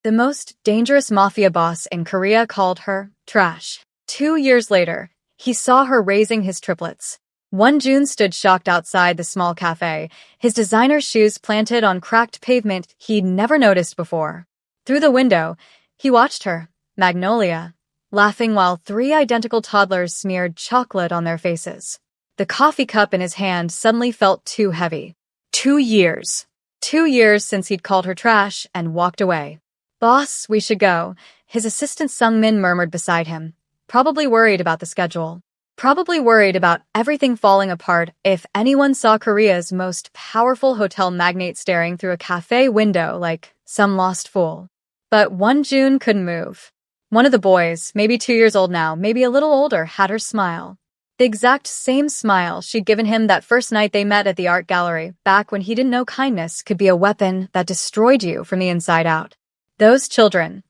The most dangerous mafia boss in Korea called her trash. 2 years later, he saw her raising his triplets. Jun stood shocked outside the small cafe, his designer shoes planted on cracked pavement he'd never noticed before. Through the window, he watched her, Magnolia, laughing while 3 identical toddlers smeared chocolate on their faces. The coffee cup in his hand suddenly felt too heavy. 2 years. 2 years since he'd called her trash and walked away. "Boss, we should go," his assistant Sung-min murmured beside him, probably worried about the schedule. Probably worried about everything falling apart if anyone saw Korea's most powerful hotel magnate staring through a cafe window like some lost fool. But Jun couldn't move. One of the boys, maybe 2 years old now, maybe a little older, had her smile. The exact same smile she'd given him that first night they met at the art gallery, back when he didn't know kindness could be a weapon that destroyed you from the inside out. Those children.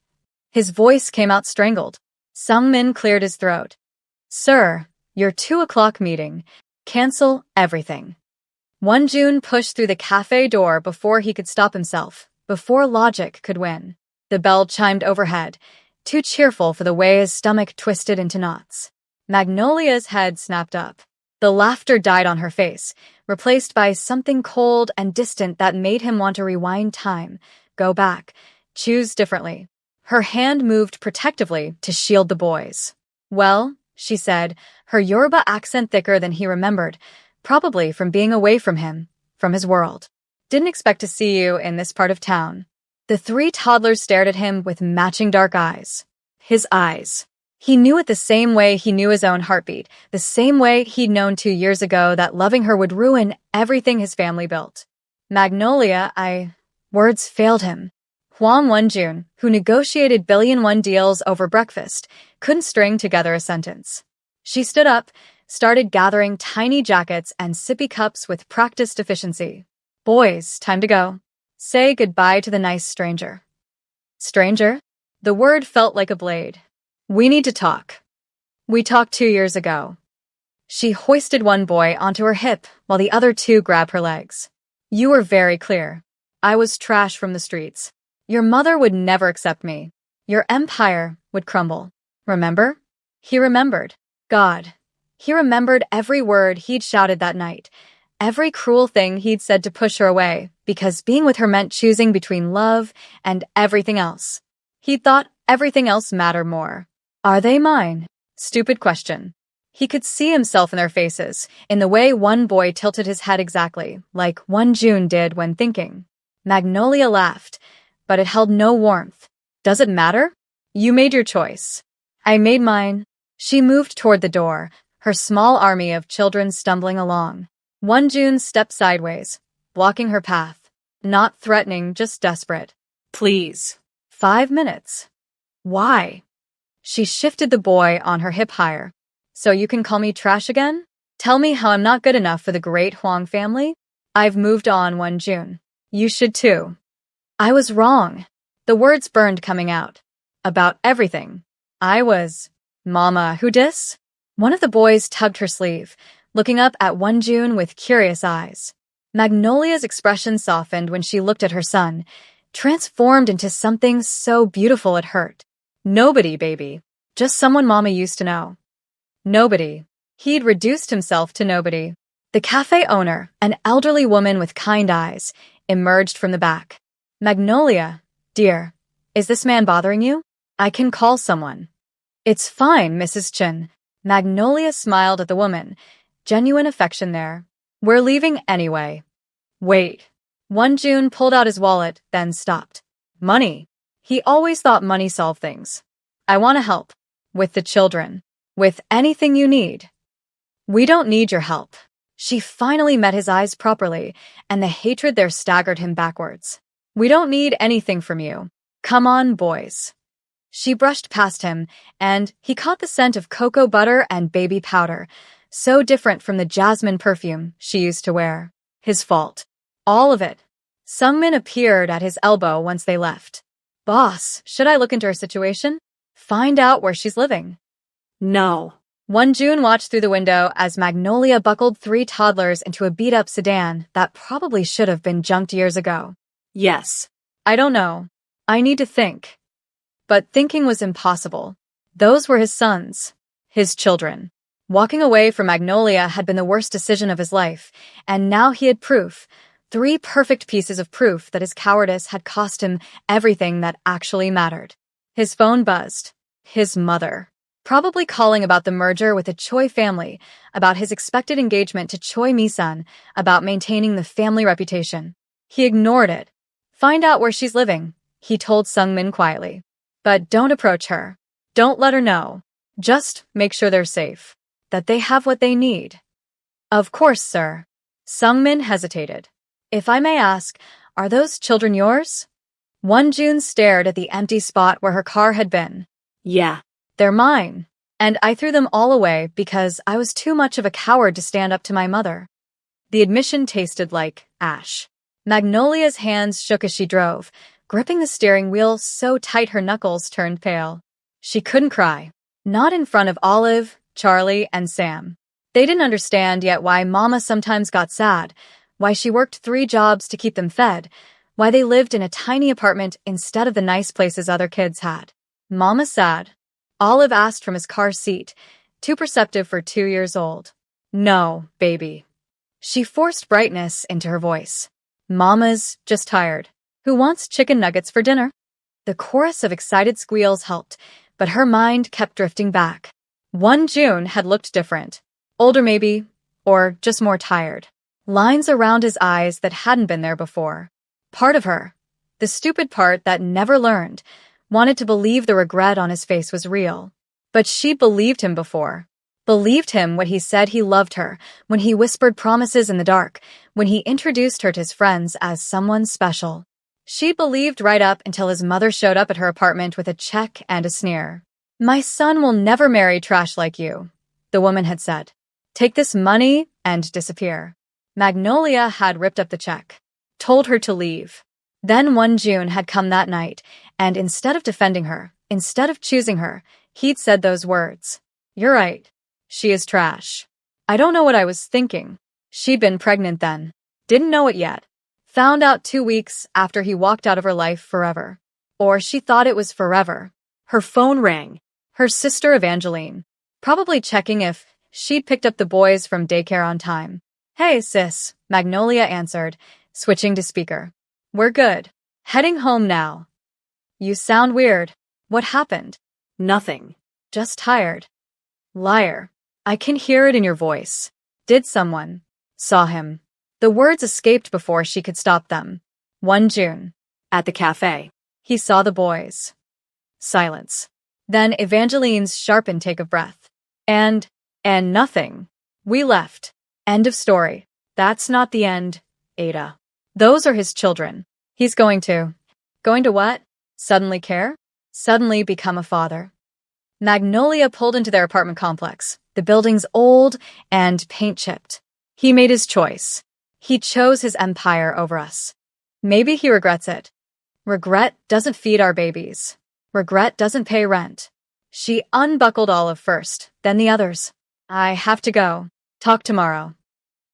His voice came out strangled. Sung-min cleared his throat. "Sir, your 2 o'clock meeting. Cancel everything." Jun pushed through the cafe door before he could stop himself, before logic could win. The bell chimed overhead, too cheerful for the way his stomach twisted into knots. Magnolia's head snapped up. The laughter died on her face, replaced by something cold and distant that made him want to rewind time, go back, choose differently. Her hand moved protectively to shield the boys. "Well," she said, her Yoruba accent thicker than he remembered, probably from being away from him, from his world. "Didn't expect to see you in this part of town." The 3 toddlers stared at him with matching dark eyes. His eyes. He knew it the same way he knew his own heartbeat, the same way he'd known 2 years ago that loving her would ruin everything his family built. "Magnolia, Words failed him. Hwang Jun, who negotiated billion-won deals over breakfast, couldn't string together a sentence. She stood up, started gathering tiny jackets and sippy cups with practiced efficiency. "Boys, time to go. Say goodbye to the nice stranger." Stranger? The word felt like a blade. "We need to talk. We talked 2 years ago." She hoisted one boy onto her hip while the other 2 grabbed her legs. "You were very clear. I was trash from the streets. Your mother would never accept me. Your empire would crumble. Remember?" He remembered. God. He remembered every word he'd shouted that night, every cruel thing he'd said to push her away, because being with her meant choosing between love and everything else. He thought everything else mattered more. Are they mine? Stupid question. He could see himself in their faces, in the way one boy tilted his head exactly, like Jun did when thinking. Magnolia laughed, but it held no warmth. "Does it matter? You made your choice. I made mine." She moved toward the door, her small army of children stumbling along. Jun stepped sideways, blocking her path. Not threatening, just desperate. "Please." 5 minutes. "Why?" She shifted the boy on her hip higher. "So you can call me trash again? Tell me how I'm not good enough for the great Hwang family? I've moved on, Jun. You should too." "I was wrong." The words burned coming out. "About everything. I was..." "Mama, who dis?" One of the boys tugged her sleeve, looking up at Jun with curious eyes. Magnolia's expression softened when she looked at her son, transformed into something so beautiful it hurt. "Nobody, baby. Just someone Mama used to know." Nobody. He'd reduced himself to nobody. The cafe owner, an elderly woman with kind eyes, emerged from the back. "Magnolia, dear, is this man bothering you? I can call someone." "It's fine, Mrs. Chen." Magnolia smiled at the woman. Genuine affection there. "We're leaving anyway." "Wait." Jun pulled out his wallet, then stopped. "Money." He always thought money solved things. "I want to help. With the children. With anything you need." "We don't need your help." She finally met his eyes properly, and the hatred there staggered him backwards. "We don't need anything from you. Come on, boys." She brushed past him, and he caught the scent of cocoa butter and baby powder, so different from the jasmine perfume she used to wear. His fault. All of it. Sungmin appeared at his elbow once they left. "Boss, should I look into her situation? Find out where she's living?" "No." Jun watched through the window as Magnolia buckled 3 toddlers into a beat-up sedan that probably should have been junked years ago. "Yes." "I don't know. I need to think. But thinking was impossible. Those were his sons. His children. Walking away from Magnolia had been the worst decision of his life, and now he had proof. 3 perfect pieces of proof that his cowardice had cost him everything that actually mattered. His phone buzzed. His mother. Probably calling about the merger with the Choi family, about his expected engagement to Choi Mi-sun, about maintaining the family reputation. He ignored it. Find out where she's living, he told Sung-min quietly. But don't approach her. Don't let her know. Just make sure they're safe. That they have what they need. Of course, sir. Sung-min hesitated. If I may ask, are those children yours? Won-jun stared at the empty spot where her car had been. Yeah. They're mine. And I threw them all away because I was too much of a coward to stand up to my mother. The admission tasted like ash. Magnolia's hands shook as she drove, gripping the steering wheel so tight her knuckles turned pale. She couldn't cry. Not in front of Olive, Charlie, and Sam. They didn't understand yet why Mama sometimes got sad, why she worked 3 jobs to keep them fed, why they lived in a tiny apartment instead of the nice places other kids had. Mama sad. Olive asked from his car seat, too perceptive for 2 years old. No, baby. She forced brightness into her voice. Mama's just tired. Who wants chicken nuggets for dinner? The chorus of excited squeals helped, but her mind kept drifting back. Won-jun had looked different. Older maybe, or just more tired. Lines around his eyes that hadn't been there before. Part of her, the stupid part that never learned, wanted to believe the regret on his face was real. But she believed him before. Believed him when he said he loved her, when he whispered promises in the dark, when he introduced her to his friends as someone special. She believed right up until his mother showed up at her apartment with a check and a sneer. My son will never marry trash like you, the woman had said. Take this money and disappear. Magnolia had ripped up the check, told her to leave. Then Won-jun had come that night, and instead of defending her, instead of choosing her, he'd said those words. You're right. She is trash. I don't know what I was thinking. She'd been pregnant then. Didn't know it yet. Found out 2 weeks after he walked out of her life forever. Or she thought it was forever. Her phone rang. Her sister Evangeline. Probably checking if she'd picked up the boys from daycare on time. Hey, sis, Magnolia answered, switching to speaker. We're good. Heading home now. You sound weird. What happened? Nothing. Just tired. Liar. I can hear it in your voice. Did someone? Saw him. The words escaped before she could stop them. Won-jun. At the cafe. He saw the boys. Silence. Then Evangeline's sharp intake of breath. And nothing. We left. End of story. That's not the end, Ada. Those are his children. He's going to what? Suddenly care? Suddenly become a father. Magnolia pulled into their apartment complex. The building's old and paint-chipped. He made his choice. He chose his empire over us. Maybe he regrets it. Regret doesn't feed our babies. Regret doesn't pay rent. She unbuckled Olive first, then the others. I have to go. Talk tomorrow.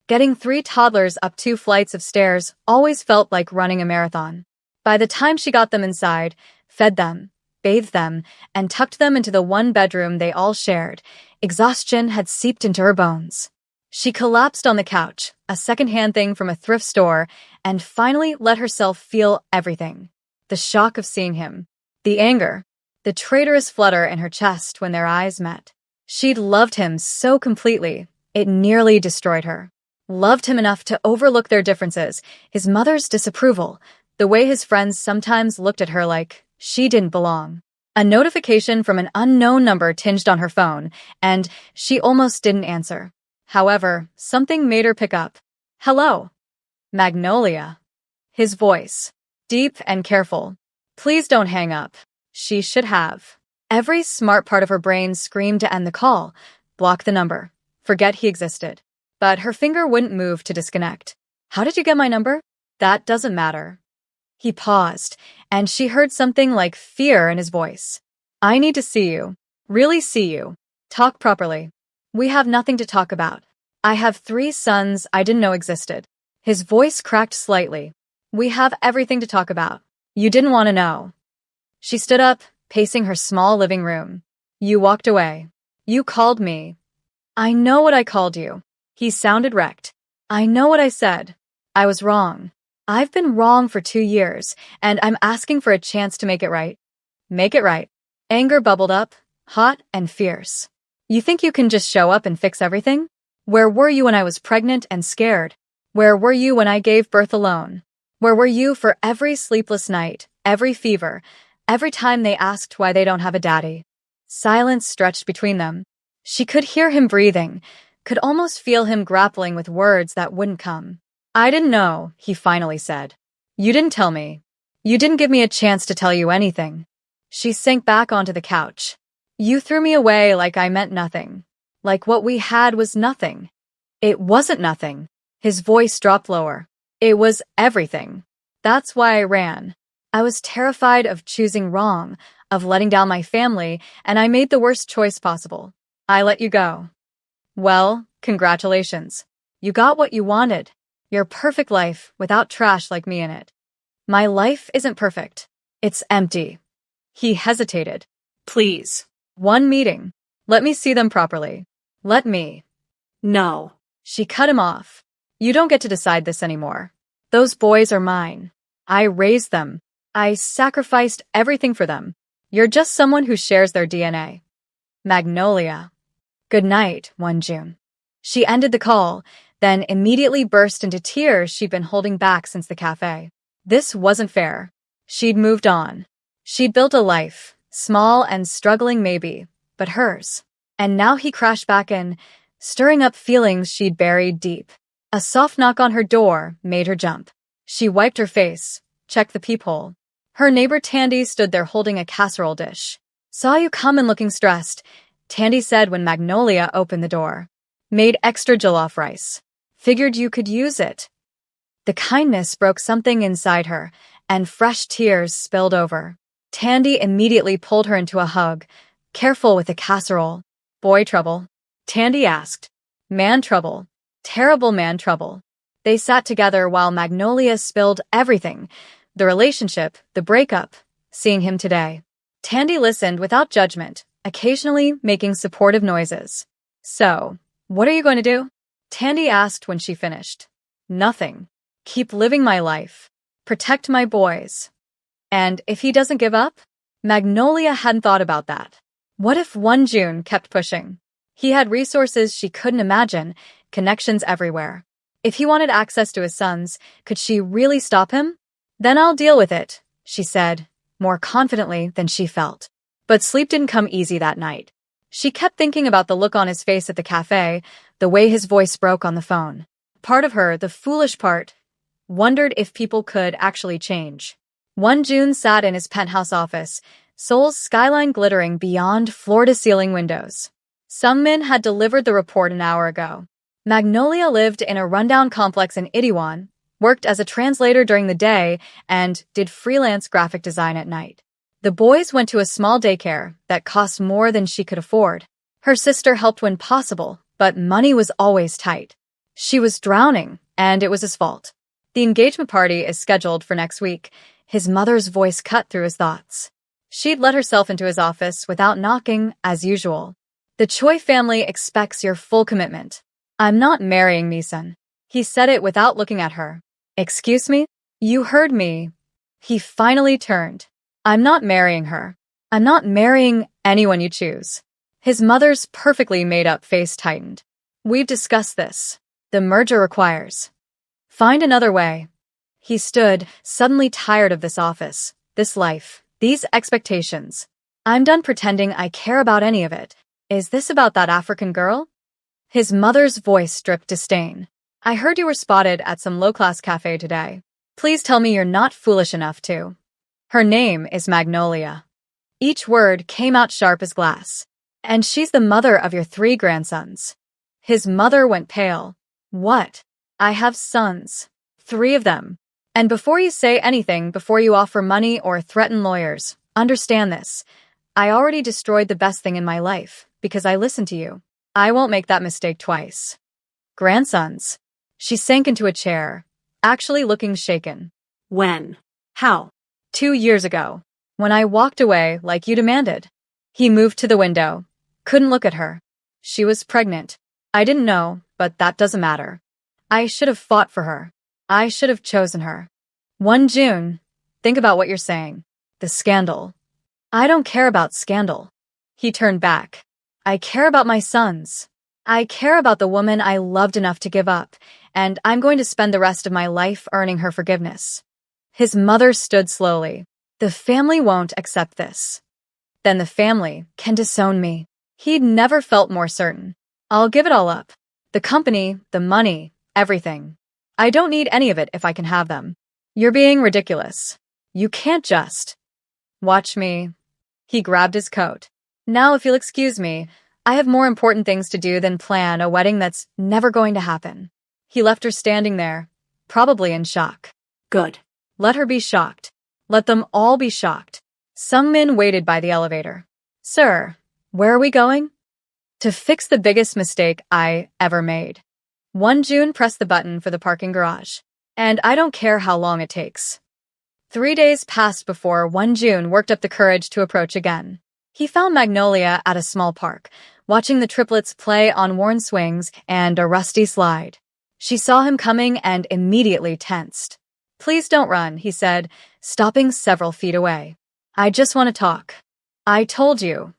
Getting 3 toddlers up 2 flights of stairs always felt like running a marathon. By the time she got them inside, fed them, bathed them, and tucked them into the 1 bedroom they all shared, exhaustion had seeped into her bones. She collapsed on the couch, a second-hand thing from a thrift store, and finally let herself feel everything. The shock of seeing him. The anger. The traitorous flutter in her chest when their eyes met. She'd loved him so completely, it nearly destroyed her. Loved him enough to overlook their differences, his mother's disapproval, the way his friends sometimes looked at her like she didn't belong. A notification from an unknown number tinged on her phone, and she almost didn't answer. However, something made her pick up. Hello. Magnolia. His voice. Deep and careful. Please don't hang up. She should have. Every smart part of her brain screamed to end the call, block the number, forget he existed. But her finger wouldn't move to disconnect. How did you get my number? That doesn't matter. He paused, and she heard something like fear in his voice. I need to see you. Really see you. Talk properly. We have nothing to talk about. I have 3 sons I didn't know existed. His voice cracked slightly. We have everything to talk about. You didn't want to know. She stood up, pacing her small living room. You walked away. You called me. I know what I called you. He sounded wrecked. I know what I said. I was wrong. I've been wrong for 2 years, and I'm asking for a chance to make it right. Make it right. Anger bubbled up, hot and fierce. You think you can just show up and fix everything? Where were you when I was pregnant and scared? Where were you when I gave birth alone? Where were you for every sleepless night, every fever, every time they asked why they don't have a daddy? Silence stretched between them. She could hear him breathing, could almost feel him grappling with words that wouldn't come. I didn't know, he finally said. You didn't tell me. You didn't give me a chance to tell you anything. She sank back onto the couch. You threw me away like I meant nothing. Like what we had was nothing. It wasn't nothing. His voice dropped lower. It was everything. That's why I ran. I was terrified of choosing wrong, of letting down my family, and I made the worst choice possible. I let you go. Well, congratulations. You got what you wanted. Your perfect life without trash like me in it. My life isn't perfect. It's empty. He hesitated. Please. One meeting. Let me see them properly. Let me. No. She cut him off. You don't get to decide this anymore. Those boys are mine. I raised them. I sacrificed everything for them. You're just someone who shares their DNA. Magnolia. Good night, 1 June. She ended the call, then immediately burst into tears she'd been holding back since the cafe. This wasn't fair. She'd moved on. She'd built a life, small and struggling maybe, but hers. And now he crashed back in, stirring up feelings she'd buried deep. A soft knock on her door made her jump. She wiped her face, checked the peephole. Her neighbor Tandy stood there holding a casserole dish. Saw you come and looking stressed, Tandy said when Magnolia opened the door. Made extra jollof rice. Figured you could use it. The kindness broke something inside her, and fresh tears spilled over. Tandy immediately pulled her into a hug. Careful with the casserole. Boy trouble? Tandy asked. Man trouble. Terrible man trouble. They sat together while Magnolia spilled everything. The relationship, the breakup, seeing him today. Tandy listened without judgment, occasionally making supportive noises. So, what are you going to do? Tandy asked when she finished. Nothing. Keep living my life. Protect my boys. And if he doesn't give up? Magnolia hadn't thought about that. What if 1 June kept pushing? He had resources she couldn't imagine, connections everywhere. If he wanted access to his sons, could she really stop him? Then I'll deal with it, she said, more confidently than she felt. But sleep didn't come easy that night. She kept thinking about the look on his face at the cafe, the way his voice broke on the phone. Part of her, the foolish part, wondered if people could actually change. 1 June sat in his penthouse office, Seoul's skyline glittering beyond floor-to-ceiling windows. Sungmin had delivered the report an hour ago. Magnolia lived in a rundown complex in Itaewon, worked as a translator during the day, and did freelance graphic design at night. The boys went to a small daycare that cost more than she could afford. Her sister helped when possible, but money was always tight. She was drowning, and it was his fault. The engagement party is scheduled for next week. His mother's voice cut through his thoughts. She'd let herself into his office without knocking, as usual. The Choi family expects your full commitment. I'm not marrying Misun. He said it without looking at her. Excuse me? You heard me. He finally turned. I'm not marrying her. I'm not marrying anyone you choose. His mother's perfectly made-up face tightened. We've discussed this. The merger requires. Find another way. He stood, suddenly tired of this office, this life, these expectations. I'm done pretending I care about any of it. Is this about that African girl? His mother's voice dripped disdain. I heard you were spotted at some low-class cafe today. Please tell me you're not foolish enough to. Her name is Magnolia. Each word came out sharp as glass. And she's the mother of your 3 grandsons. His mother went pale. What? I have sons. 3 of them. And before you say anything, before you offer money or threaten lawyers, understand this. I already destroyed the best thing in my life, because I listened to you. I won't make that mistake twice. Grandsons. She sank into a chair, actually looking shaken. When? How? 2 years ago. When I walked away like you demanded. He moved to the window. Couldn't look at her. She was pregnant. I didn't know, but that doesn't matter. I should have fought for her. I should have chosen her. 1 June. Think about what you're saying. The scandal. I don't care about scandal. He turned back. I care about my sons. I care about the woman I loved enough to give up, and I'm going to spend the rest of my life earning her forgiveness. His mother stood slowly. The family won't accept this. Then the family can disown me. He'd never felt more certain. I'll give it all up. The company, the money, everything. I don't need any of it if I can have them. You're being ridiculous. You can't just. Watch me. He grabbed his coat. Now, if you'll excuse me, I have more important things to do than plan a wedding that's never going to happen. He left her standing there, probably in shock. Good. Let her be shocked. Let them all be shocked. Sungmin waited by the elevator. Sir, where are we going? To fix the biggest mistake I ever made. 1 June pressed the button for the parking garage. And I don't care how long it takes. 3 days passed before 1 June worked up the courage to approach again. He found Magnolia at a small park, watching the triplets play on worn swings and a rusty slide. She saw him coming and immediately tensed. Please don't run, he said, stopping several feet away. I just want to talk. I told you.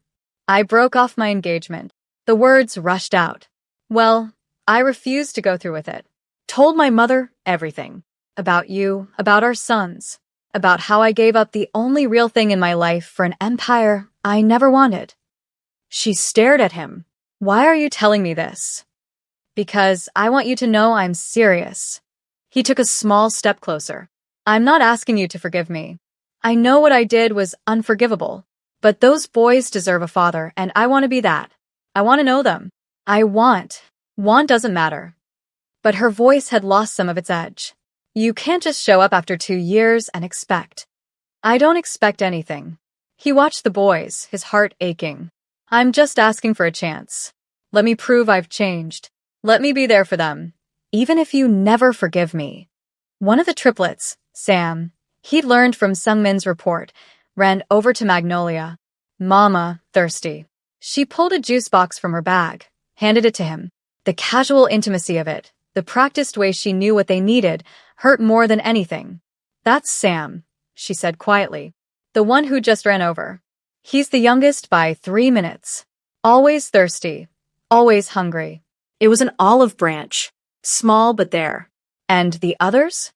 I broke off my engagement. The words rushed out. Well, I refused to go through with it. Told my mother everything. About you, about our sons, about how I gave up the only real thing in my life for an empire I never wanted. She stared at him. Why are you telling me this? Because I want you to know I'm serious. He took a small step closer. I'm not asking you to forgive me. I know what I did was unforgivable, but those boys deserve a father, and I want to be that. I want to know them. Want doesn't matter. But her voice had lost some of its edge. You can't just show up after 2 years and expect. I don't expect anything. He watched the boys, his heart aching. I'm just asking for a chance. Let me prove I've changed. Let me be there for them, even if you never forgive me. One of the triplets, Sam, he'd learned from Sungmin's report, ran over to Magnolia. Mama, thirsty. She pulled a juice box from her bag, handed it to him. The casual intimacy of it, the practiced way she knew what they needed, hurt more than anything. That's Sam, she said quietly. The one who just ran over. He's the youngest by 3 minutes. Always thirsty. Always hungry. It was an olive branch. Small but there. And the others?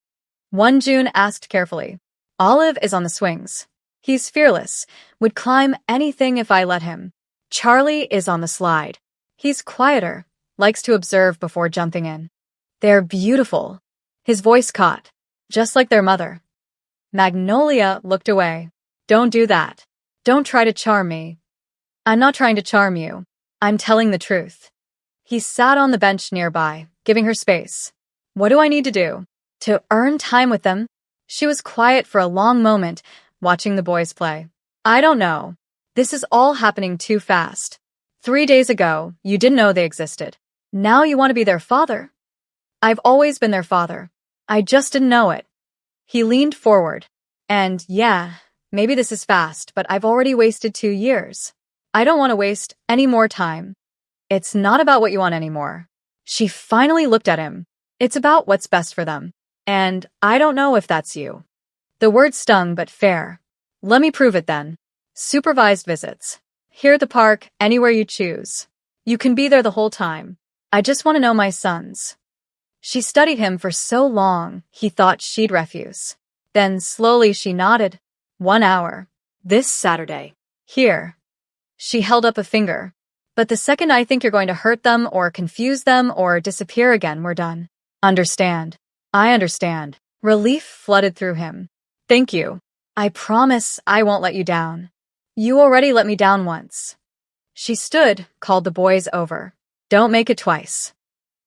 1 June asked carefully. Olive is on the swings. He's fearless. Would climb anything if I let him. Charlie is on the slide. He's quieter. Likes to observe before jumping in. They're beautiful. His voice caught. Just like their mother. Magnolia looked away. Don't do that. Don't try to charm me. I'm not trying to charm you. I'm telling the truth. He sat on the bench nearby, giving her space. What do I need to do? To earn time with them? She was quiet for a long moment, watching the boys play. I don't know. This is all happening too fast. 3 days ago, you didn't know they existed. Now you want to be their father? I've always been their father. I just didn't know it. He leaned forward. And yeah, maybe this is fast, but I've already wasted 2 years. I don't want to waste any more time. It's not about what you want anymore. She finally looked at him. It's about what's best for them. And I don't know if that's you. The word stung, but fair. Let me prove it then. Supervised visits. Here at the park, anywhere you choose. You can be there the whole time. I just want to know my sons. She studied him for so long, he thought she'd refuse. Then slowly she nodded. 1 hour. This Saturday. Here. She held up a finger. But the second I think you're going to hurt them or confuse them or disappear again, we're done. Understand. I understand. Relief flooded through him. Thank you. I promise I won't let you down. You already let me down once. She stood, called the boys over. Don't make it twice.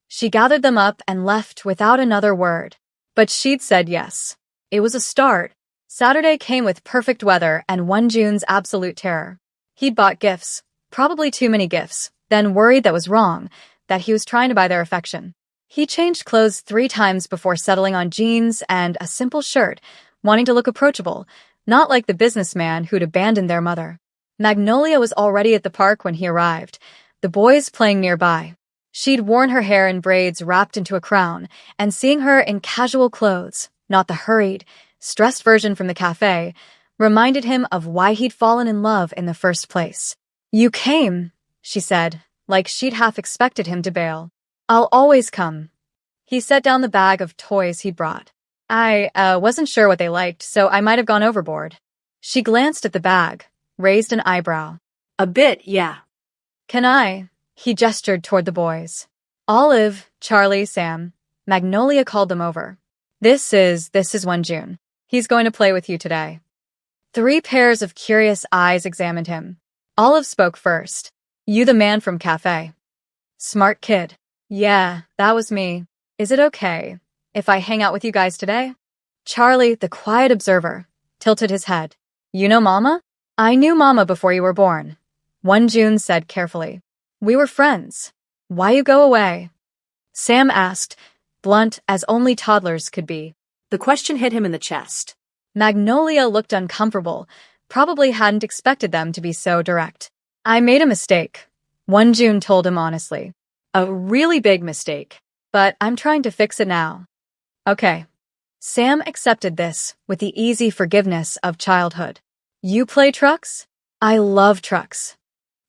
She gathered them up and left without another word. But she'd said yes. It was a start. Saturday came with perfect weather and 1 June's absolute terror. He'd bought gifts, probably too many gifts, then worried that was wrong, that he was trying to buy their affection. He changed clothes 3 times before settling on jeans and a simple shirt, wanting to look approachable, not like the businessman who'd abandoned their mother. Magnolia was already at the park when he arrived, the boys playing nearby. She'd worn her hair in braids wrapped into a crown, and seeing her in casual clothes, not the hurried, stressed version from the cafe, reminded him of why he'd fallen in love in the first place. "You came," she said, like she'd half expected him to bail. "I'll always come." He set down the bag of toys he'd brought. I wasn't sure what they liked, so I might have gone overboard." She glanced at the bag, raised an eyebrow. "A bit, yeah." "Can I?" He gestured toward the boys. Olive, Charlie, Sam. Magnolia called them over. This is 1 June. He's going to play with you today." 3 pairs of curious eyes examined him. Olive spoke first. "You the man from cafe?" "Smart kid." "Yeah, that was me. Is it okay if I hang out with you guys today?" Charlie, the quiet observer, tilted his head. "You know Mama?" "I knew Mama before you were born," 1 June said carefully. "We were friends. Why you go away?" Sam asked, blunt as only toddlers could be. The question hit him in the chest. Magnolia looked uncomfortable, probably hadn't expected them to be so direct. "I made a mistake," 1 June told him honestly. "A really big mistake. But I'm trying to fix it now." "Okay." Sam accepted this with the easy forgiveness of childhood. "You play trucks?" "I love trucks."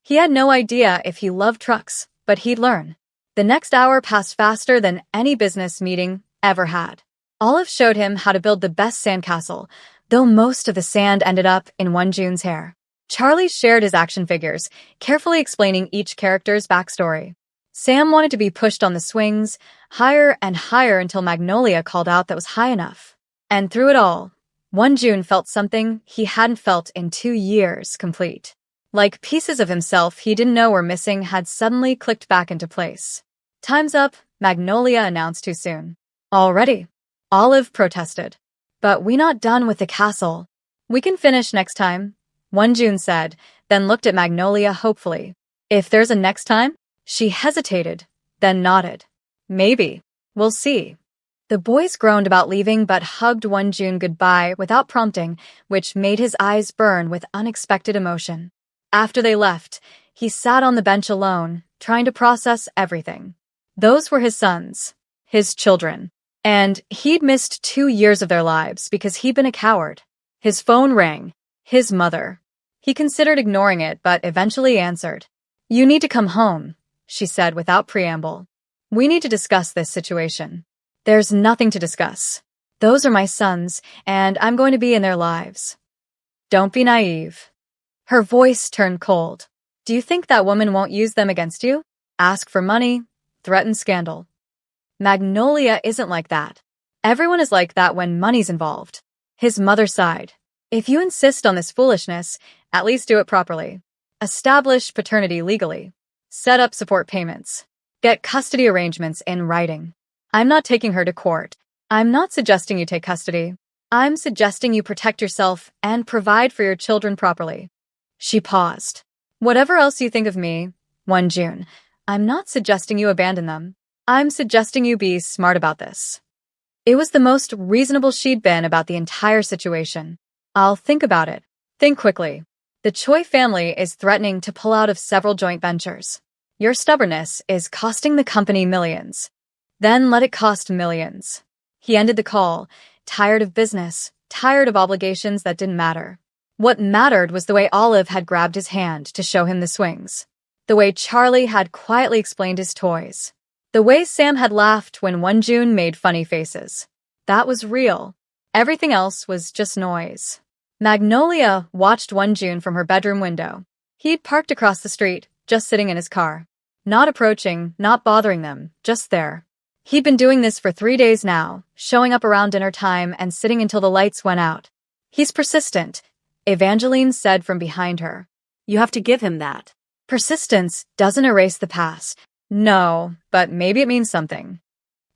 He had no idea if he loved trucks, but he'd learn. The next hour passed faster than any business meeting ever had. Olive showed him how to build the best sandcastle, though most of the sand ended up in 1 June's hair. Charlie shared his action figures, carefully explaining each character's backstory. Sam wanted to be pushed on the swings, higher and higher until Magnolia called out that was high enough. And through it all, 1 June felt something he hadn't felt in 2 years complete. Like pieces of himself he didn't know were missing had suddenly clicked back into place. "Time's up," Magnolia announced too soon. "Already?" Olive protested. "But we not done with the castle." "We can finish next time," 1 June said, then looked at Magnolia hopefully. "If there's a next time?" She hesitated, then nodded. "Maybe. We'll see." The boys groaned about leaving but hugged 1 June goodbye without prompting, which made his eyes burn with unexpected emotion. After they left, he sat on the bench alone, trying to process everything. Those were his sons, his children, and he'd missed 2 years of their lives because he'd been a coward. His phone rang. His mother. He considered ignoring it, but eventually answered. "You need to come home," she said without preamble. "We need to discuss this situation." "There's nothing to discuss. Those are my sons, and I'm going to be in their lives." "Don't be naive." Her voice turned cold. "Do you think that woman won't use them against you? Ask for money, threaten scandal." Magnolia isn't like that. Everyone is like that when money's involved. His mother sighed. "If you insist on this foolishness, at least do it properly. Establish paternity legally. Set up support payments. Get custody arrangements in writing. I'm not taking her to court. I'm not suggesting you take custody. I'm suggesting you protect yourself and provide for your children properly." She paused. "Whatever else you think of me, 1 June, I'm not suggesting you abandon them. I'm suggesting you be smart about this." It was the most reasonable she'd been about the entire situation. "I'll think about it. Think quickly. The Choi family is threatening to pull out of several joint ventures. Your stubbornness is costing the company millions. Then let it cost millions." He ended the call, tired of business, tired of obligations that didn't matter. What mattered was the way Olive had grabbed his hand to show him the swings. The way Charlie had quietly explained his toys. The way Sam had laughed when 1 June made funny faces. That was real. Everything else was just noise. Magnolia watched 1 June from her bedroom window. He'd parked across the street, just sitting in his car. Not approaching, not bothering them, just there. He'd been doing this for 3 days now, showing up around dinner time and sitting until the lights went out. "He's persistent," Evangeline said from behind her. "You have to give him that." "Persistence doesn't erase the past." "No, but maybe it means something."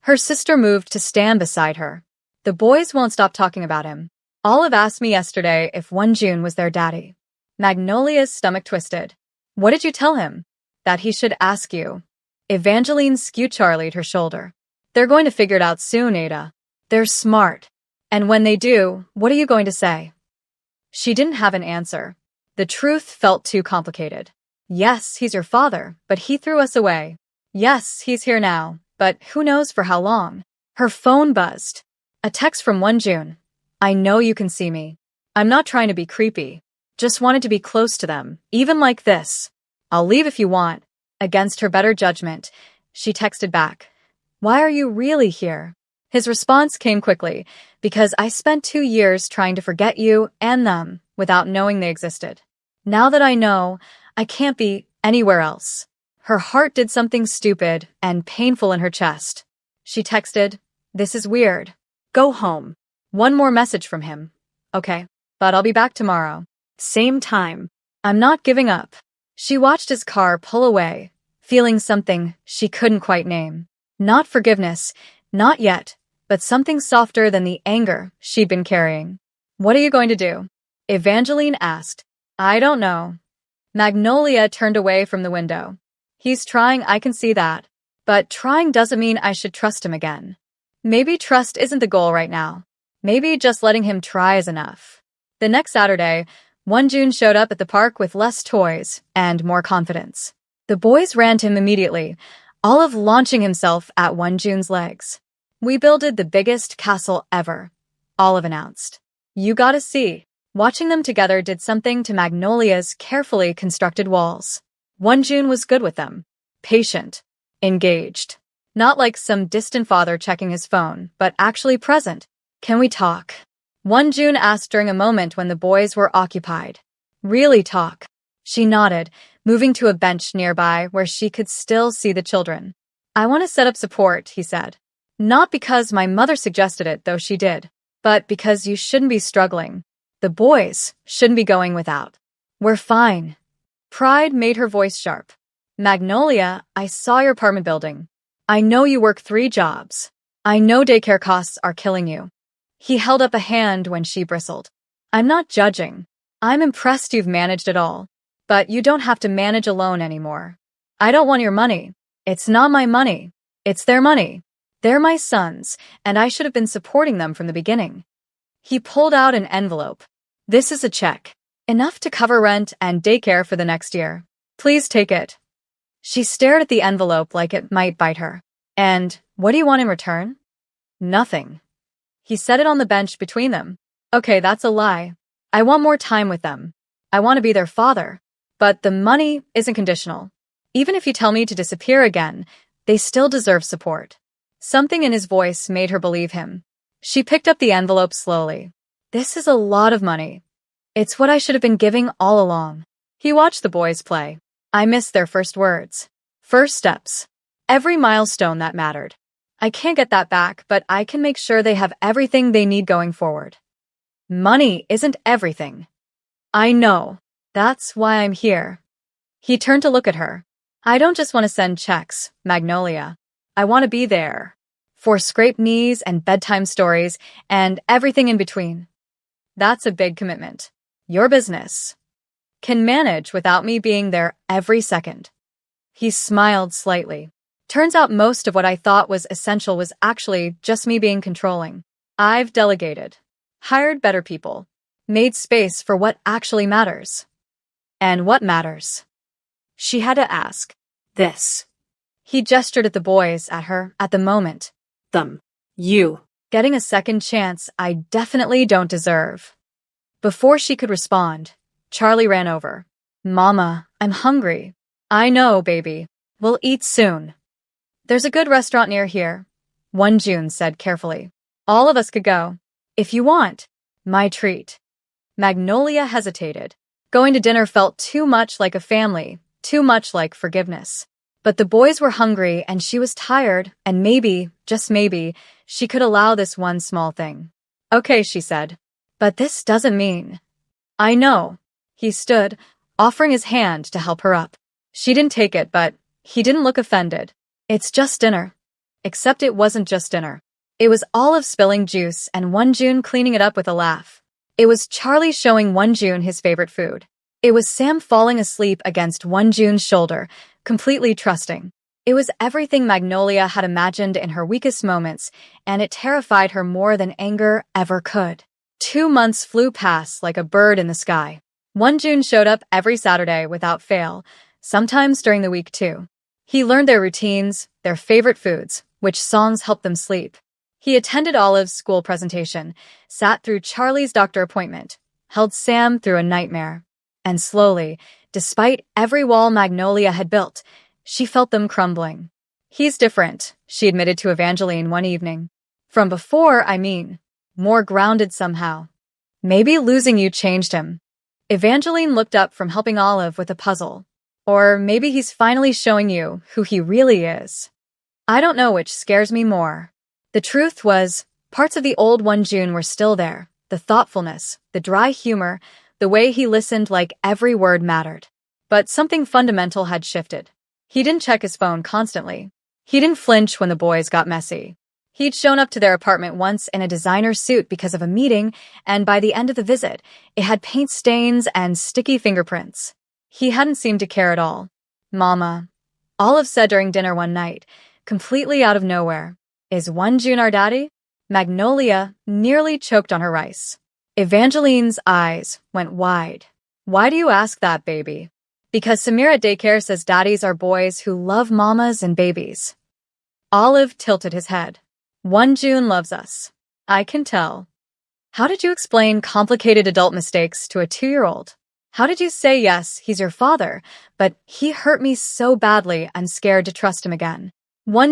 Her sister moved to stand beside her. "The boys won't stop talking about him. Olive asked me yesterday if 1 June was their daddy." Magnolia's stomach twisted. "What did you tell him?" "That he should ask you." Evangeline skewed Charlie at her shoulder. "They're going to figure it out soon, Ada. They're smart. And when they do, what are you going to say?" She didn't have an answer. The truth felt too complicated. Yes, he's your father, but he threw us away. Yes, he's here now, but who knows for how long. Her phone buzzed. A text from June. I know you can see me. I'm not trying to be creepy. Just wanted to be close to them, even like this. I'll leave if you want. Against her better judgment, she texted back. Why are you really here? His response came quickly, because I spent 2 years trying to forget you and them without knowing they existed. Now that I know, I can't be anywhere else. Her heart did something stupid and painful in her chest. She texted, this is weird. Go home. One more message from him. Okay, but I'll be back tomorrow. Same time. I'm not giving up. She watched his car pull away, feeling something she couldn't quite name. Not forgiveness, not yet, but something softer than the anger she'd been carrying. What are you going to do? Evangeline asked. I don't know. Magnolia turned away from the window. He's trying, I can see that. But trying doesn't mean I should trust him again. Maybe trust isn't the goal right now. Maybe just letting him try is enough. The next Saturday, June showed up at the park with less toys and more confidence. The boys ran to him immediately, Olive launching himself at June's legs. We builded the biggest castle ever, Olive announced. You gotta see. Watching them together did something to Magnolia's carefully constructed walls. June was good with them. Patient. Engaged. Not like some distant father checking his phone, but actually present. Can we talk? June asked during a moment when the boys were occupied. Really talk. She nodded, moving to a bench nearby where she could still see the children. I want to set up support, he said. Not because my mother suggested it, though she did, but because you shouldn't be struggling. The boys shouldn't be going without. We're fine. Pride made her voice sharp. Magnolia, I saw your apartment building. I know you work 3 jobs. I know daycare costs are killing you. He held up a hand when she bristled. I'm not judging. I'm impressed you've managed it all. But you don't have to manage alone anymore. I don't want your money. It's not my money. It's their money. They're my sons, and I should have been supporting them from the beginning. He pulled out an envelope. This is a check. Enough to cover rent and daycare for the next year. Please take it. She stared at the envelope like it might bite her. And what do you want in return? Nothing. He set it on the bench between them. Okay, that's a lie. I want more time with them. I want to be their father. But the money isn't conditional. Even if you tell me to disappear again, they still deserve support. Something in his voice made her believe him. She picked up the envelope slowly. This is a lot of money. It's what I should have been giving all along. He watched the boys play. I missed their first words. First steps. Every milestone that mattered. I can't get that back, but I can make sure they have everything they need going forward. Money isn't everything. I know. That's why I'm here. He turned to look at her. I don't just want to send checks, Magnolia. I want to be there. For scraped knees and bedtime stories and everything in between. That's a big commitment. Your business can manage without me being there every second. He smiled slightly. Turns out most of what I thought was essential was actually just me being controlling. I've delegated, hired better people, made space for what actually matters. And what matters? She had to ask. This. He gestured at the boys, at her, at the moment. Them. You. Getting a second chance I definitely don't deserve. Before she could respond, Charlie ran over. Mama, I'm hungry. I know, baby. We'll eat soon. There's a good restaurant near here, June said carefully. All of us could go. If you want. My treat. Magnolia hesitated. Going to dinner felt too much like a family, too much like forgiveness. But the boys were hungry and she was tired, and maybe, just maybe, she could allow this one small thing. Okay, she said. But this doesn't mean. I know. He stood, offering his hand to help her up. She didn't take it, but he didn't look offended. It's just dinner. Except it wasn't just dinner. It was Olive spilling juice and June cleaning it up with a laugh. It was Charlie showing June his favorite food. It was Sam falling asleep against June's shoulder, completely trusting. It was everything Magnolia had imagined in her weakest moments, and it terrified her more than anger ever could. 2 months flew past like a bird in the sky. June showed up every Saturday without fail, sometimes during the week too. He learned their routines, their favorite foods, which songs helped them sleep. He attended Olive's school presentation, sat through Charlie's doctor appointment, held Sam through a nightmare. And slowly, despite every wall Magnolia had built, she felt them crumbling. He's different, she admitted to Evangeline one evening. From before, I mean. More grounded somehow. Maybe losing you changed him. Evangeline looked up from helping Olive with a puzzle. Or maybe he's finally showing you who he really is. I don't know which scares me more. The truth was, parts of the old June were still there. The thoughtfulness, the dry humor, the way he listened like every word mattered. But something fundamental had shifted. He didn't check his phone constantly. He didn't flinch when the boys got messy. He'd shown up to their apartment once in a designer suit because of a meeting, and by the end of the visit, it had paint stains and sticky fingerprints. He hadn't seemed to care at all. "Mama," Olive said during dinner one night, completely out of nowhere, "is June our daddy?" Magnolia nearly choked on her rice. Evangeline's eyes went wide. "Why do you ask that, baby?" "Because Samir at daycare says daddies are boys who love mamas and babies." Olive tilted his head. "June loves us. I can tell." "How did you explain complicated adult mistakes to a 2-year-old? How did you say, yes, he's your father, but he hurt me so badly I'm scared to trust him again?"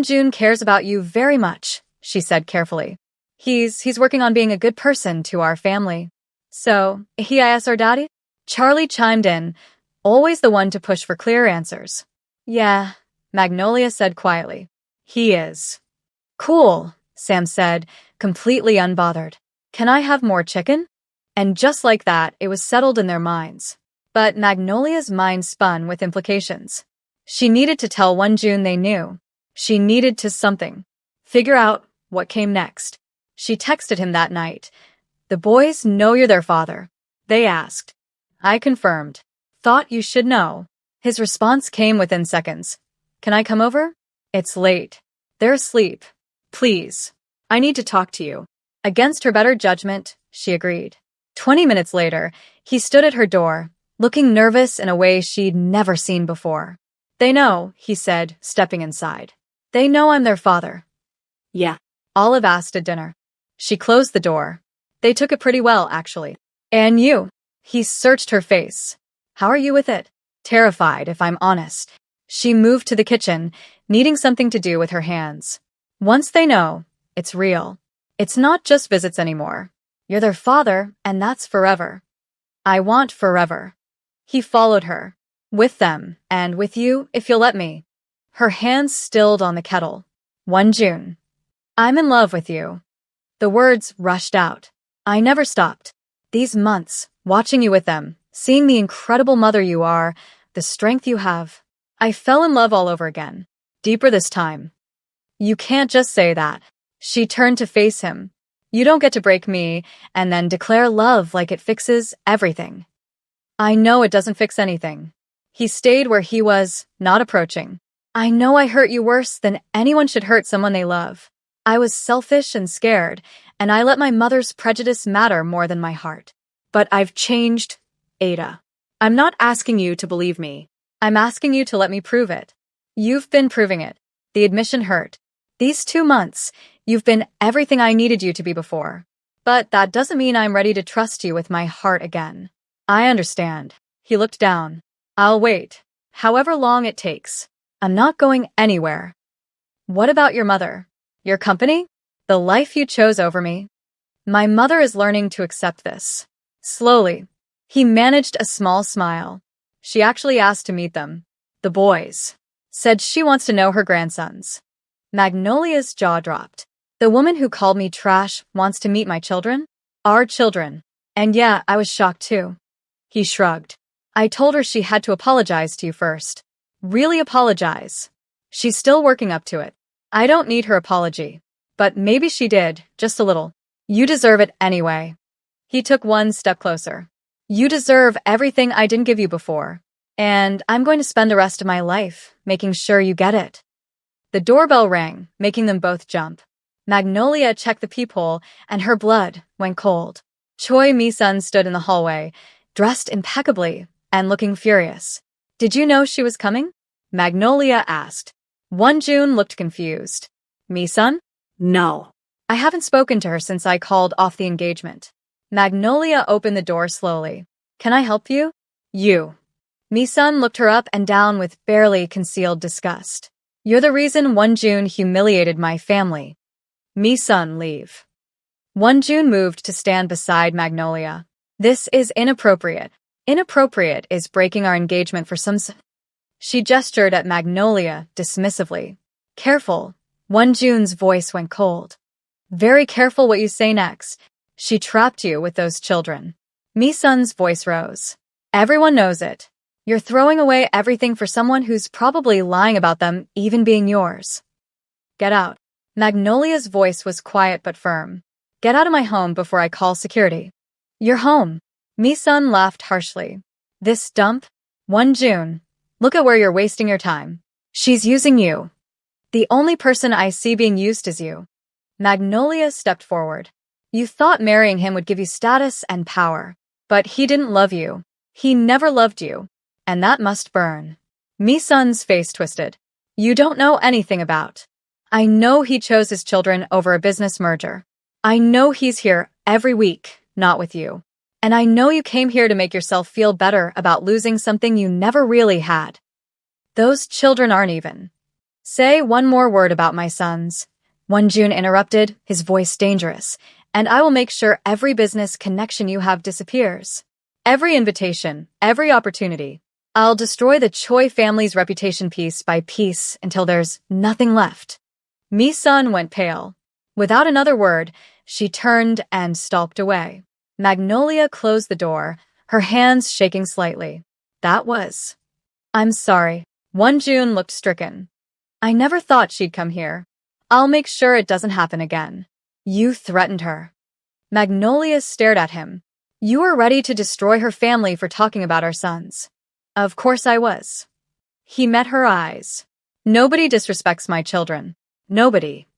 "June cares about you very much," she said carefully. He's working on being a good person to our family." "So, he is our daddy?" Charlie chimed in, always the one to push for clear answers. "Yeah," Magnolia said quietly. "He is." "Cool," Sam said, completely unbothered. "Can I have more chicken?" And just like that, it was settled in their minds. But Magnolia's mind spun with implications. She needed to tell June they knew. She needed to figure out what came next. She texted him that night. "The boys know you're their father." They asked. I confirmed. "Thought you should know." His response came within seconds. "Can I come over?" "It's late. They're asleep. Please. I need to talk to you." Against her better judgment, she agreed. 20 minutes later, he stood at her door, looking nervous in a way she'd never seen before. "They know," he said, stepping inside. "They know I'm their father." Yeah. Olive asked at dinner. She closed the door. "They took it pretty well, actually." "And you?" He searched her face. "How are you with it?" "Terrified, if I'm honest." She moved to the kitchen, needing something to do with her hands. "Once they know, it's real. It's not just visits anymore. You're their father, and that's forever." "I want forever." He followed her. "With them, and with you, if you'll let me." Her hands stilled on the kettle. June. "I'm in love with you." The words rushed out. "I never stopped. These months, watching you with them, seeing the incredible mother you are, the strength you have. I fell in love all over again. Deeper this time." "You can't just say that." She turned to face him. "You don't get to break me and then declare love like it fixes everything." "I know it doesn't fix anything." He stayed where he was, not approaching. "I know I hurt you worse than anyone should hurt someone they love. I was selfish and scared, and I let my mother's prejudice matter more than my heart. But I've changed, Ada. I'm not asking you to believe me. I'm asking you to let me prove it." "You've been proving it." The admission hurt. "These 2 months, you've been everything I needed you to be before. But that doesn't mean I'm ready to trust you with my heart again." "I understand." He looked down. "I'll wait. However long it takes. I'm not going anywhere." "What about your mother? Your company? The life you chose over me?" "My mother is learning to accept this." Slowly. He managed a small smile. "She actually asked to meet them. The boys. Said she wants to know her grandsons." Magnolia's jaw dropped. "The woman who called me trash wants to meet my children?" "Our children." "And yeah, I was shocked too." He shrugged. "I told her she had to apologize to you first. Really apologize. She's still working up to it. I don't need her apology. But maybe she did, just a little. You deserve it anyway." He took one step closer. "You deserve everything I didn't give you before. And I'm going to spend the rest of my life making sure you get it." The doorbell rang, making them both jump. Magnolia checked the peephole, and her blood went cold. Choi Mi-sun stood in the hallway, dressed impeccably and looking furious. Did you know she was coming? Magnolia asked. Wonjun looked confused. Mi-sun? No. I haven't spoken to her since I called off the engagement. Magnolia opened the door slowly. Can I help you? You. Mi-sun looked her up and down with barely concealed disgust. You're the reason Wonjun humiliated my family. Mi-sun, leave. Wonjun moved to stand beside Magnolia. This is inappropriate. Inappropriate is breaking our engagement for some. She gestured at Magnolia dismissively. Careful. Wonjun's voice went cold. Very careful what you say next. She trapped you with those children. Mi-sun's voice rose. Everyone knows it. You're throwing away everything for someone who's probably lying about them even being yours. Get out. Magnolia's voice was quiet but firm. Get out of my home before I call security. You're home. Mi-sun laughed harshly. This dump? Wonjun. Look at where you're wasting your time. She's using you. The only person I see being used is you. Magnolia stepped forward. You thought marrying him would give you status and power. But he didn't love you. He never loved you. And that must burn. Mi-sun's face twisted. You don't know anything about. I know he chose his children over a business merger. I know he's here every week, not with you. And I know you came here to make yourself feel better about losing something you never really had. Those children aren't even. Say one more word about my sons. Wonjun interrupted, his voice dangerous, and I will make sure every business connection you have disappears. Every invitation, every opportunity. I'll destroy the Choi family's reputation piece by piece until there's nothing left. Mi-sun went pale. Without another word, she turned and stalked away. Magnolia closed the door, her hands shaking slightly. That was. I'm sorry. Wonjun looked stricken. I never thought she'd come here. I'll make sure it doesn't happen again. You threatened her. Magnolia stared at him. You were ready to destroy her family for talking about our sons. Of course I was. He met her eyes. Nobody disrespects my children. Nobody.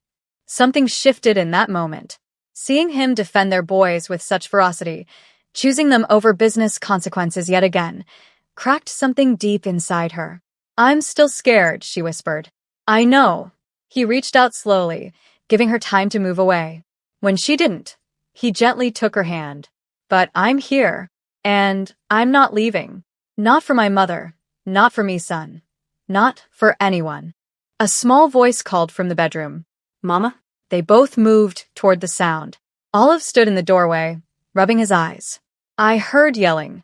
Something shifted in that moment. Seeing him defend their boys with such ferocity, choosing them over business consequences yet again, cracked something deep inside her. I'm still scared, she whispered. I know. He reached out slowly, giving her time to move away. When she didn't, he gently took her hand. But I'm here, and I'm not leaving. Not for my mother, not for me, son. Not for anyone. A small voice called from the bedroom. Mama? They both moved toward the sound. Olive stood in the doorway, rubbing his eyes. I heard yelling.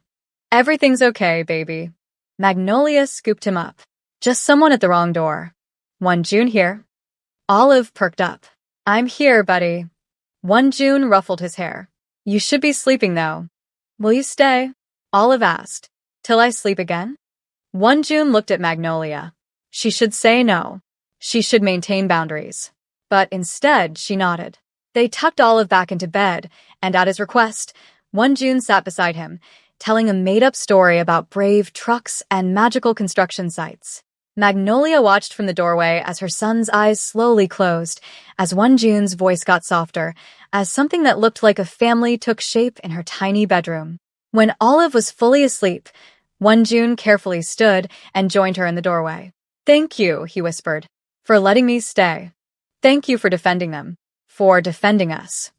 Everything's okay, baby. Magnolia scooped him up. Just someone at the wrong door. Wonjun here. Olive perked up. I'm here, buddy. Wonjun ruffled his hair. You should be sleeping, though. Will you stay? Olive asked. Till I sleep again? Wonjun looked at Magnolia. She should say no. She should maintain boundaries. But instead, she nodded. They tucked Olive back into bed, and at his request, Wonjun sat beside him, telling a made-up story about brave trucks and magical construction sites. Magnolia watched from the doorway as her son's eyes slowly closed, as Wonjun's voice got softer, as something that looked like a family took shape in her tiny bedroom. When Olive was fully asleep, Wonjun carefully stood and joined her in the doorway. Thank you, he whispered, for letting me stay. Thank you for defending them. For defending us.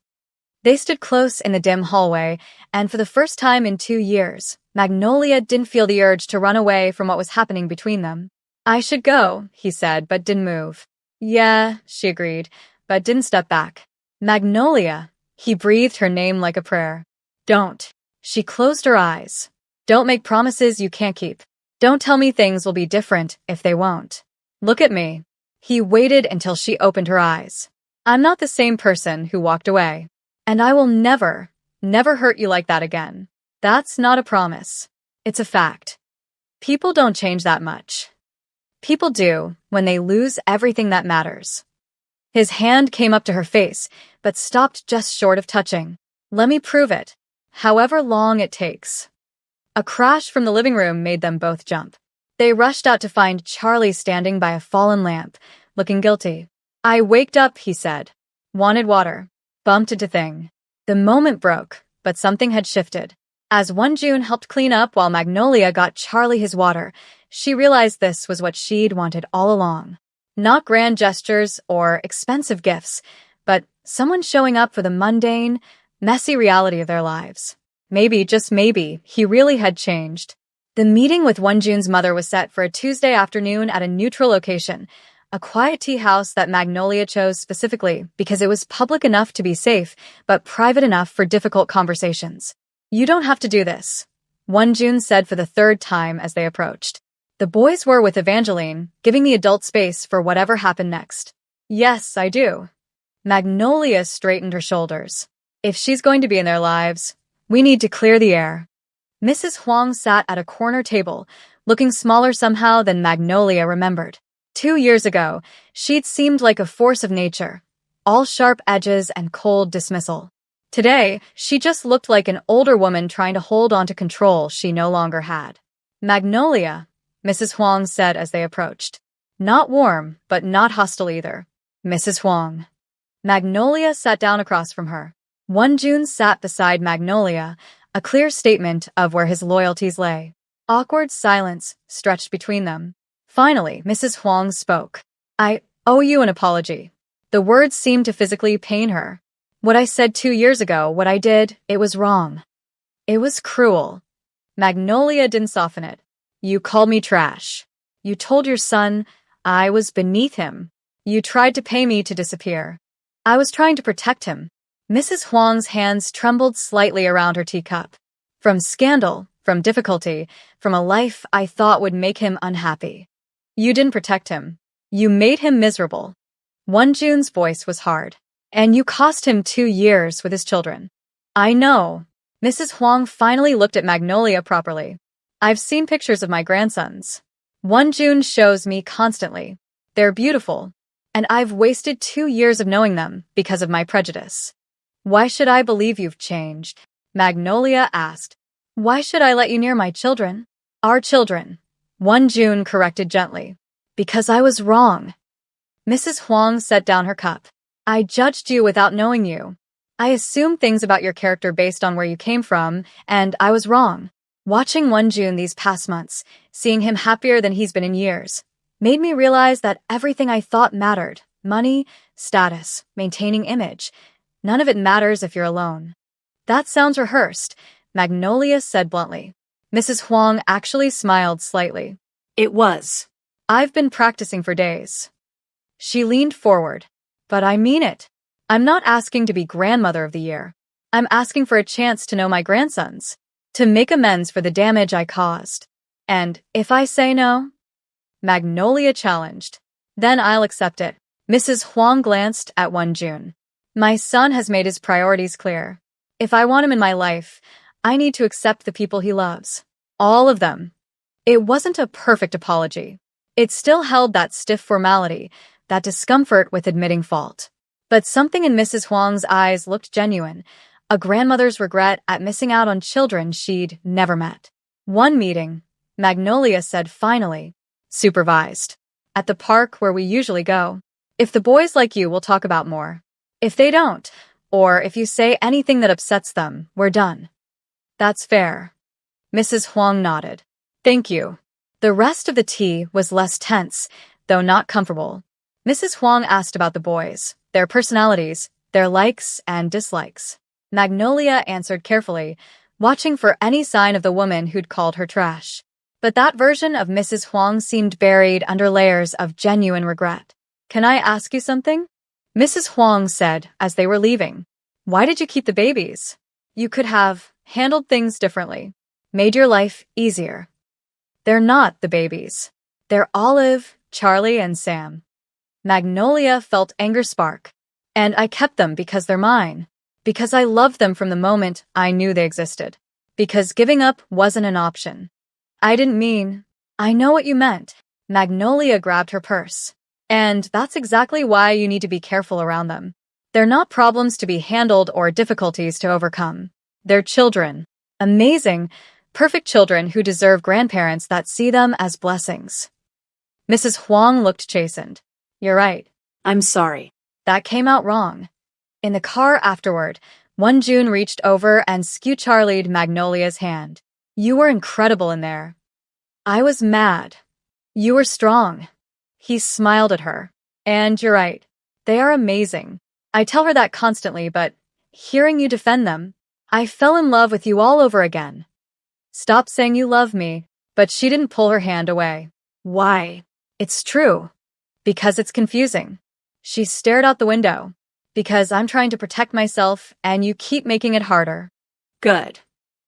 They stood close in the dim hallway, and for the first time in 2 years, Magnolia didn't feel the urge to run away from what was happening between them. I should go, he said, but didn't move. Yeah, she agreed, but didn't step back. Magnolia, he breathed her name like a prayer. Don't. She closed her eyes. Don't make promises you can't keep. Don't tell me things will be different if they won't. Look at me. He waited until she opened her eyes. I'm not the same person who walked away. And I will never, never hurt you like that again. That's not a promise. It's a fact. People don't change that much. People do when they lose everything that matters. His hand came up to her face, but stopped just short of touching. Let me prove it, however long it takes. A crash from the living room made them both jump. They rushed out to find Charlie standing by a fallen lamp, looking guilty. I waked up, he said. Wanted water. Bumped into thing. The moment broke, but something had shifted. As Wonjun helped clean up while Magnolia got Charlie his water, she realized this was what she'd wanted all along. Not grand gestures or expensive gifts, but someone showing up for the mundane, messy reality of their lives. Maybe, just maybe, he really had changed. The meeting with Wonjun's mother was set for a Tuesday afternoon at a neutral location, a quiet tea house that Magnolia chose specifically because it was public enough to be safe, but private enough for difficult conversations. "You don't have to do this," Wonjun said for the third time as they approached. The boys were with Evangeline, giving the adult space for whatever happened next. "Yes, I do." Magnolia straightened her shoulders. "If she's going to be in their lives, we need to clear the air." Mrs. Huang sat at a corner table, looking smaller somehow than Magnolia remembered. 2 years ago, she'd seemed like a force of nature, all sharp edges and cold dismissal. Today, she just looked like an older woman trying to hold on to control she no longer had. "Magnolia," Mrs. Huang said as they approached. Not warm, but not hostile either. "Mrs. Huang." Magnolia sat down across from her. Wonjun sat beside Magnolia, a clear statement of where his loyalties lay. Awkward silence stretched between them. Finally, Mrs. Huang spoke. "I owe you an apology." The words seemed to physically pain her. "What I said 2 years ago, what I did, it was wrong. It was cruel." Magnolia didn't soften it. "You called me trash. You told your son I was beneath him. You tried to pay me to disappear. I was trying to protect him." Mrs. Huang's hands trembled slightly around her teacup. "From scandal, from difficulty, from a life I thought would make him unhappy. You didn't protect him. You made him miserable." Wonjun's voice was hard. "And you cost him 2 years with his children." "I know." Mrs. Huang finally looked at Magnolia properly. "I've seen pictures of my grandsons. Wonjun shows me constantly. They're beautiful. And I've wasted 2 years of knowing them because of my prejudice." "Why should I believe you've changed?" Magnolia asked. "Why should I let you near my children?" "Our children," Wonjun corrected gently. "Because I was wrong." Mrs. Huang set down her cup. "I judged you without knowing you. I assumed things about your character based on where you came from, and I was wrong. Watching Wonjun these past months, seeing him happier than he's been in years, made me realize that everything I thought mattered, money, status, maintaining image, none of it matters if you're alone." "That sounds rehearsed," Magnolia said bluntly. Mrs. Huang actually smiled slightly. It was. "I've been practicing for days." She leaned forward. "But I mean it. I'm not asking to be grandmother of the year. I'm asking for a chance to know my grandsons, to make amends for the damage I caused. And if I say no?" Magnolia challenged. "Then I'll accept it." Mrs. Huang glanced at Wonjun. "My son has made his priorities clear. If I want him in my life, I need to accept the people he loves. All of them." It wasn't a perfect apology. It still held that stiff formality, that discomfort with admitting fault. But something in Mrs. Huang's eyes looked genuine, a grandmother's regret at missing out on children she'd never met. "One meeting," Magnolia said finally, "supervised. At the park where we usually go. If the boys like you, we'll talk about more. If they don't, or if you say anything that upsets them, we're done." "That's fair." Mrs. Huang nodded. "Thank you." The rest of the tea was less tense, though not comfortable. Mrs. Huang asked about the boys, their personalities, their likes and dislikes. Magnolia answered carefully, watching for any sign of the woman who'd called her trash. But that version of Mrs. Huang seemed buried under layers of genuine regret. "Can I ask you something?" Mrs. Huang said as they were leaving. "Why did you keep the babies? You could have handled things differently, made your life easier." "They're not the babies. They're Olive, Charlie, and Sam." Magnolia felt anger spark. "And I kept them because they're mine. Because I loved them from the moment I knew they existed. Because giving up wasn't an option." "I didn't mean—" "I know what you meant." Magnolia grabbed her purse. "And that's exactly why you need to be careful around them. They're not problems to be handled or difficulties to overcome. They're children. Amazing, perfect children who deserve grandparents that see them as blessings." Mrs. Huang looked chastened. "You're right. I'm sorry." That came out wrong." In the car afterward, June reached over and Charlied Magnolia's hand. You were incredible in there. I was mad. You were strong. He smiled at her. And you're right. They are amazing. I tell her that constantly, but hearing you defend them, I fell in love with you all over again. Stop saying you love me, but she didn't pull her hand away. Why? It's true. Because it's confusing. She stared out the window. Because I'm trying to protect myself and you keep making it harder. Good.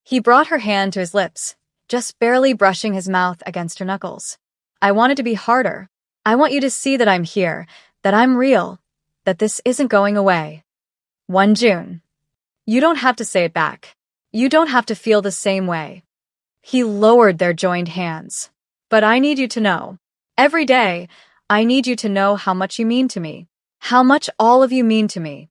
He brought her hand to his lips, just barely brushing his mouth against her knuckles. I want it to be harder. I want you to see that I'm here, that I'm real, that this isn't going away. June. You don't have to say it back. You don't have to feel the same way. He lowered their joined hands. But I need you to know. Every day, I need you to know how much you mean to me. How much all of you mean to me.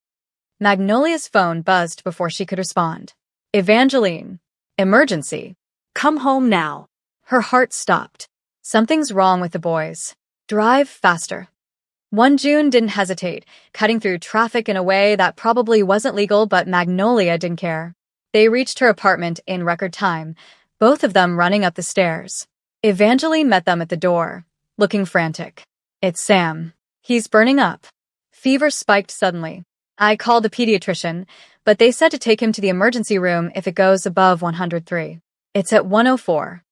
Magnolia's phone buzzed before she could respond. Evangeline. Emergency. Come home now. Her heart stopped. Something's wrong with the boys. Drive faster. June didn't hesitate, cutting through traffic in a way that probably wasn't legal, but Magnolia didn't care. They reached her apartment in record time, both of them running up the stairs. Evangeline met them at the door, looking frantic. It's Sam. He's burning up. Fever spiked suddenly. I called the pediatrician, but they said to take him to the emergency room if it goes above 103. It's at 104.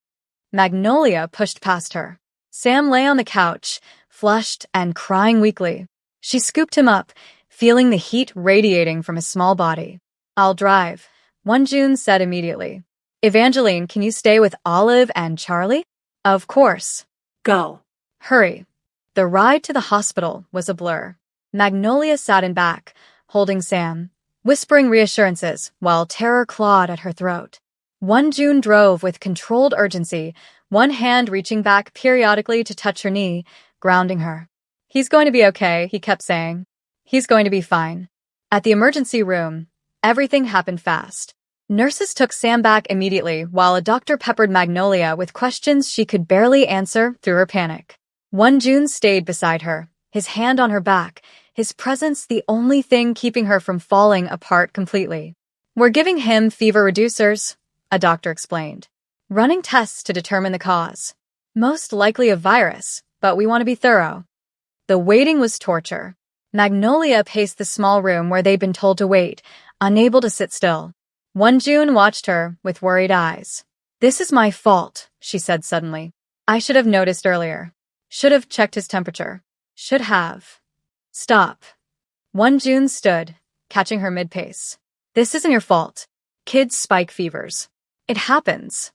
Magnolia pushed past her. Sam lay on the couch, flushed and crying weakly. She scooped him up, feeling the heat radiating from his small body. I'll drive, June said immediately. Evangeline, can you stay with Olive and Charlie? Of course. Go. Hurry. The ride to the hospital was a blur. Magnolia sat in back, holding Sam, whispering reassurances while terror clawed at her throat. June drove with controlled urgency, one hand reaching back periodically to touch her knee, grounding her. He's going to be okay, he kept saying. He's going to be fine. At the emergency room, everything happened fast. Nurses took Sam back immediately while a doctor peppered Magnolia with questions she could barely answer through her panic. June stayed beside her, his hand on her back, his presence the only thing keeping her from falling apart completely. We're giving him fever reducers, a doctor explained. Running tests to determine the cause. Most likely a virus, but we want to be thorough. The waiting was torture. Magnolia paced the small room where they'd been told to wait, unable to sit still. June watched her with worried eyes. This is my fault, she said suddenly. I should have noticed earlier. Should have checked his temperature. Should have. Stop. June stood, catching her mid-pace. This isn't your fault. Kids spike fevers. It happens.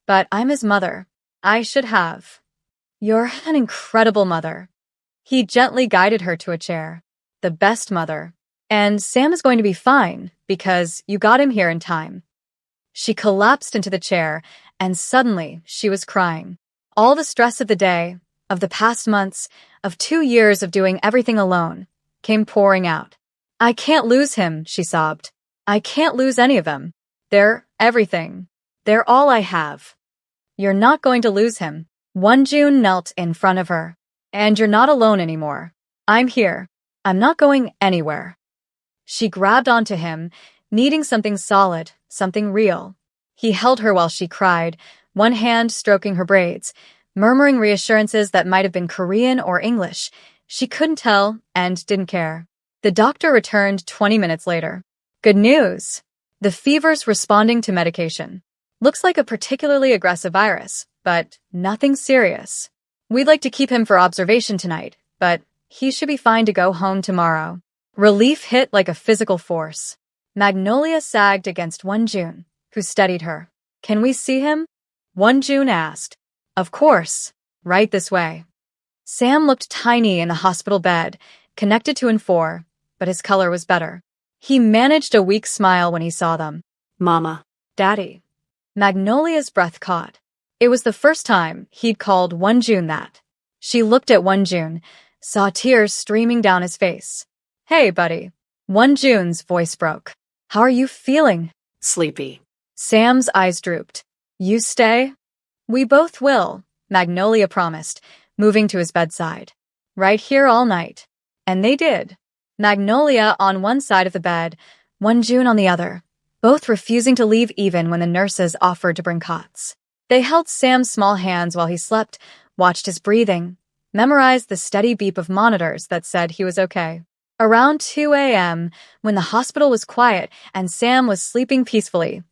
But I'm his mother. I should have. You're an incredible mother. He gently guided her to a chair. The best mother. And Sam is going to be fine, because you got him here in time. She collapsed into the chair, and suddenly she was crying. All the stress of the day, of the past months, of 2 years of doing everything alone, came pouring out. I can't lose him, she sobbed. I can't lose any of them. They're everything. They're all I have. You're not going to lose him. June knelt in front of her. And you're not alone anymore. I'm here. I'm not going anywhere. She grabbed onto him, needing something solid, something real. He held her while she cried, one hand stroking her braids, murmuring reassurances that might have been Korean or English. She couldn't tell and didn't care. The doctor returned 20 minutes later. Good news. The fever's responding to medication. Looks like a particularly aggressive virus, but nothing serious. We'd like to keep him for observation tonight, but he should be fine to go home tomorrow. Relief hit like a physical force. Magnolia sagged against June, who steadied her. Can we see him? June asked. Of course. Right this way. Sam looked tiny in the hospital bed, connected to N4, but his color was better. He managed a weak smile when he saw them. Mama. Daddy. Magnolia's breath caught. It was the first time he'd called June that. She looked at June, saw tears streaming down his face. Hey, buddy. June's voice broke. How are you feeling? Sleepy. Sam's eyes drooped. You stay? We both will, Magnolia promised, moving to his bedside. Right here all night. And they did. Magnolia on one side of the bed, June on the other, both refusing to leave even when the nurses offered to bring cots. They held Sam's small hands while he slept, watched his breathing, memorized the steady beep of monitors that said he was okay. Around 2 a.m., when the hospital was quiet and Sam was sleeping peacefully,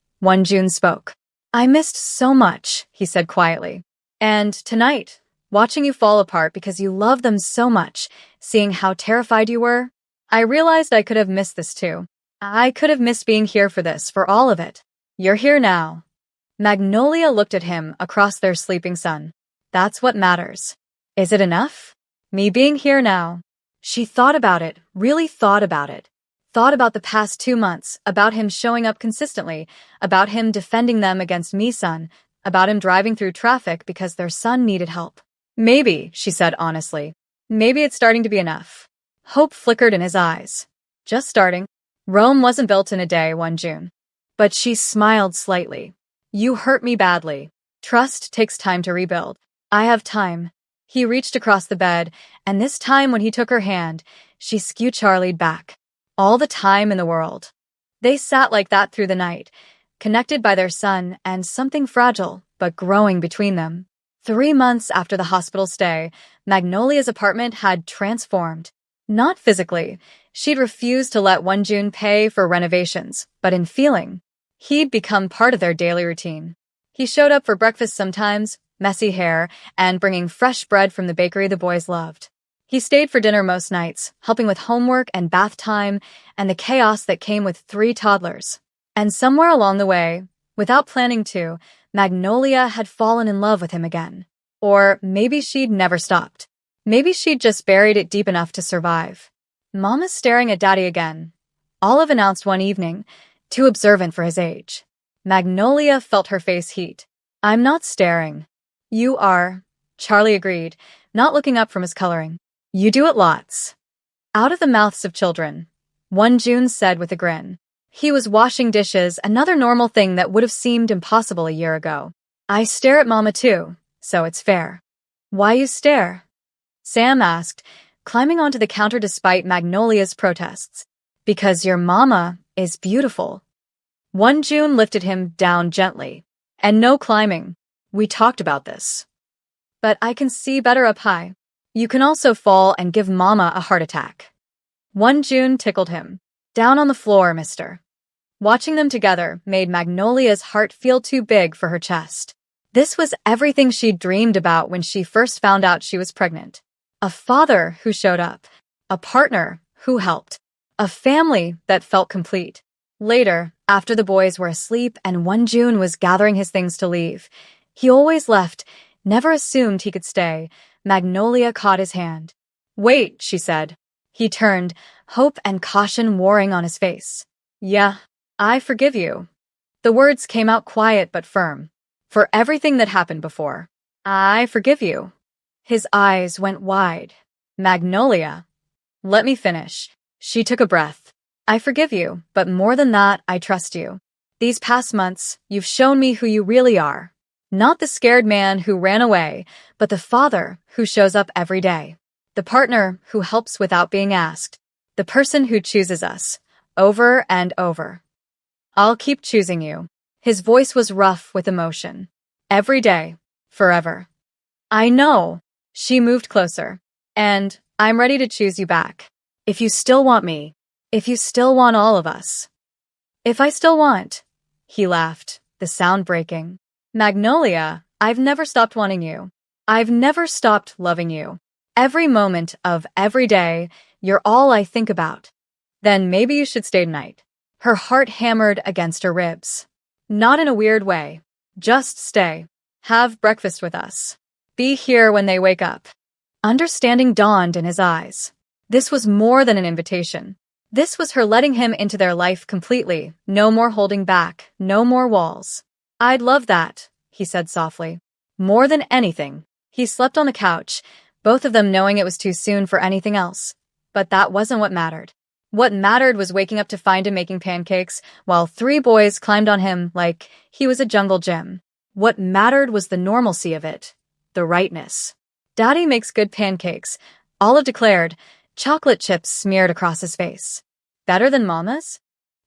June spoke. "I missed so much," he said quietly. "And tonight, watching you fall apart because you love them so much, seeing how terrified you were, I realized I could have missed this too. I could have missed being here for this, for all of it. You're here now." Magnolia looked at him across their sleeping sun. "That's what matters. Is it enough? Me being here now." She thought about it, really thought about it. Thought about the past 2 months, about him showing up consistently, about him defending them against Mi-sun, about him driving through traffic because their son needed help. "Maybe," she said honestly. "Maybe it's starting to be enough." Hope flickered in his eyes. "Just starting. Rome wasn't built in a day, June." But she smiled slightly. "You hurt me badly. Trust takes time to rebuild. I have time." He reached across the bed, and this time when he took her hand, she skew-Charlied back. All the time in the world. They sat like that through the night, connected by their son and something fragile but growing between them. 3 months after the hospital stay, Magnolia's apartment had transformed. Not physically. She'd refused to let June pay for renovations, but in feeling. He'd become part of their daily routine. He showed up for breakfast sometimes, messy hair, and bringing fresh bread from the bakery the boys loved. He stayed for dinner most nights, helping with homework and bath time and the chaos that came with 3 toddlers. And somewhere along the way, without planning to, Magnolia had fallen in love with him again. Or maybe she'd never stopped. Maybe she'd just buried it deep enough to survive. "Mama's staring at Daddy again," Olive announced one evening, too observant for his age. Magnolia felt her face heat. "I'm not staring." "You are," Charlie agreed, not looking up from his coloring. "You do it lots." "Out of the mouths of children," June said with a grin. He was washing dishes, another normal thing that would have seemed impossible a year ago. "I stare at Mama too, so it's fair." "Why you stare?" Sam asked, climbing onto the counter despite Magnolia's protests. "Because your mama is beautiful." June lifted him down gently. "And no climbing. We talked about this." "But I can see better up high. You can also fall and give Mama a heart attack." June tickled him. "Down on the floor, mister." Watching them together made Magnolia's heart feel too big for her chest. This was everything she'd dreamed about when she first found out she was pregnant. A father who showed up. A partner who helped. A family that felt complete. Later, after the boys were asleep and June was gathering his things to leave, he always left, never assumed he could stay. Magnolia caught his hand. "Wait," she said. He turned, hope and caution warring on his face. "Yeah, I forgive you." The words came out quiet but firm. "For everything that happened before. I forgive you." His eyes went wide. "Magnolia." "Let me finish." She took a breath. "I forgive you, but more than that, I trust you. These past months, you've shown me who you really are. Not the scared man who ran away, but the father who shows up every day. The partner who helps without being asked. The person who chooses us, over and over. I'll keep choosing you." His voice was rough with emotion. "Every day. Forever." "I know." She moved closer. "And I'm ready to choose you back. If you still want me. If you still want all of us." "If I still want." He laughed, the sound breaking. "Magnolia, I've never stopped wanting you. I've never stopped loving you. Every moment of every day, you're all I think about." "Then maybe you should stay tonight." Her heart hammered against her ribs. "Not in a weird way. Just stay. Have breakfast with us. Be here when they wake up." Understanding dawned in his eyes. This was more than an invitation. This was her letting him into their life completely, no more holding back, no more walls. "I'd love that," he said softly. "More than anything." He slept on the couch, both of them knowing it was too soon for anything else. But that wasn't what mattered. What mattered was waking up to find him making pancakes while 3 boys climbed on him like he was a jungle gym. What mattered was the normalcy of it, the rightness. "Daddy makes good pancakes," Olive declared, chocolate chips smeared across his face. "Better than Mama's?"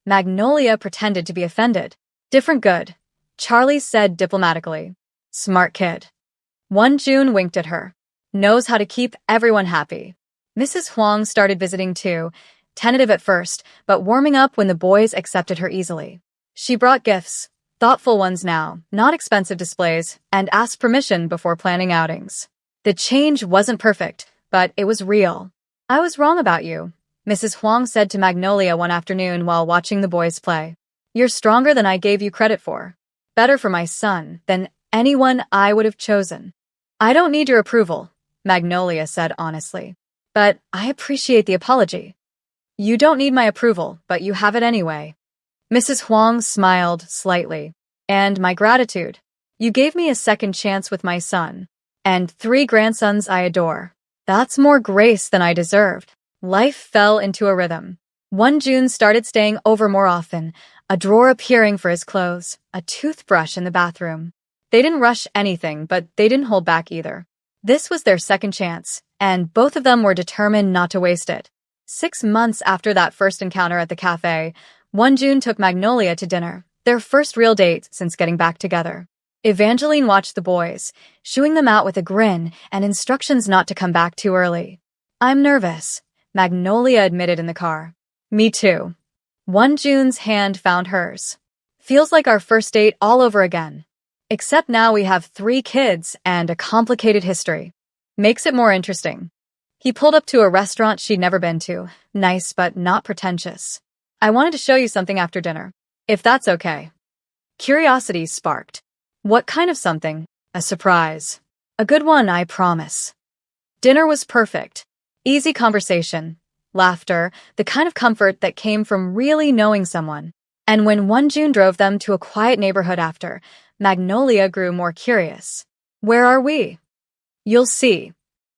Magnolia pretended to be offended. Different good, Charlie said diplomatically. Smart kid. June winked at her. Knows how to keep everyone happy. Mrs. Huang started visiting too, tentative at first, but warming up when the boys accepted her easily. She brought gifts, thoughtful ones now, not expensive displays, and asked permission before planning outings. The change wasn't perfect, but it was real. I was wrong about you, Mrs. Huang said to Magnolia one afternoon while watching the boys play. You're stronger than I gave you credit for. Better for my son than anyone I would have chosen. I don't need your approval, Magnolia said honestly. But I appreciate the apology. You don't need my approval, but you have it anyway. Mrs. Huang smiled slightly. And my gratitude. You gave me a second chance with my son. And 3 grandsons I adore. That's more grace than I deserved. Life fell into a rhythm. June started staying over more often, a drawer appearing for his clothes, a toothbrush in the bathroom. They didn't rush anything, but they didn't hold back either. This was their second chance, and both of them were determined not to waste it. 6 months after that first encounter at the cafe, June took Magnolia to dinner, their first real date since getting back together. Evangeline watched the boys, shooing them out with a grin and instructions not to come back too early. I'm nervous, Magnolia admitted in the car. Me too. June's hand found hers. Feels like our first date all over again. Except now we have 3 kids and a complicated history. Makes it more interesting. He pulled up to a restaurant she'd never been to, nice but not pretentious. I wanted to show you something after dinner, if that's okay. Curiosity sparked. What kind of something? A surprise. A good one, I promise. Dinner was perfect. Easy conversation, laughter, the kind of comfort that came from really knowing someone. And when June drove them to a quiet neighborhood after, Magnolia grew more curious. Where are we? You'll see.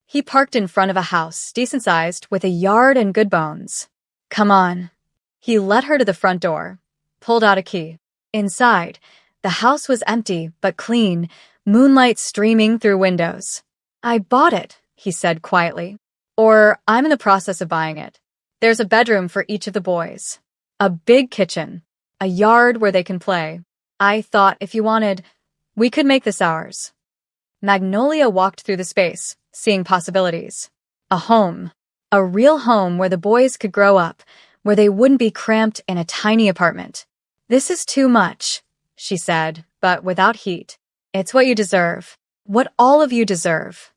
He parked in front of a house, decent-sized, with a yard and good bones. Come on. He led her to the front door, pulled out a key. Inside, the house was empty but clean, moonlight streaming through windows. I bought it, he said quietly. Or I'm in the process of buying it. There's a bedroom for each of the boys. A big kitchen. A yard where they can play. I thought if you wanted, we could make this ours. Magnolia walked through the space, seeing possibilities. A home. A real home where the boys could grow up, where they wouldn't be cramped in a tiny apartment. This is too much, she said, but without heat. It's what you deserve. What all of you deserve.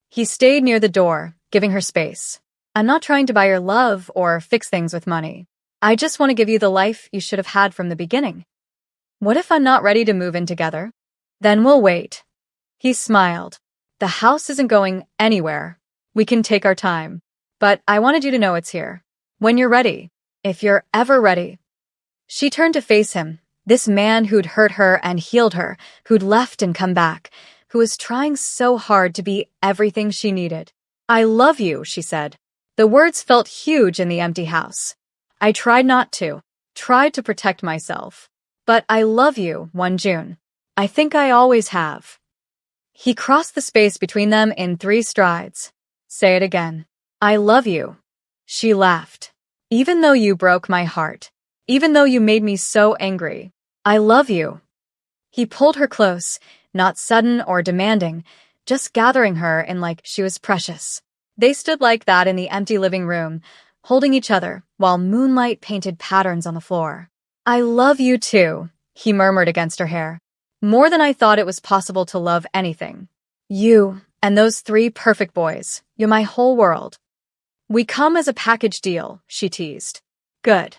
He stayed near the door, giving her space. I'm not trying to buy your love or fix things with money. I just want to give you the life you should have had from the beginning. What if I'm not ready to move in together? Then we'll wait. He smiled. The house isn't going anywhere. We can take our time. But I wanted you to know it's here. When you're ready. If you're ever ready. She turned to face him, this man who'd hurt her and healed her, who'd left and come back, who was trying so hard to be everything she needed. I love you, she said. The words felt huge in the empty house. I tried not to. Tried to protect myself. But I love you, June. I think I always have. He crossed the space between them in 3 strides. Say it again. I love you. She laughed. Even though you broke my heart. Even though you made me so angry. I love you. He pulled her close, not sudden or demanding, just gathering her in like she was precious. They stood like that in the empty living room, holding each other, while moonlight painted patterns on the floor. I love you too, he murmured against her hair. More than I thought it was possible to love anything. You, and those 3 perfect boys, you're my whole world. We come as a package deal, she teased. Good.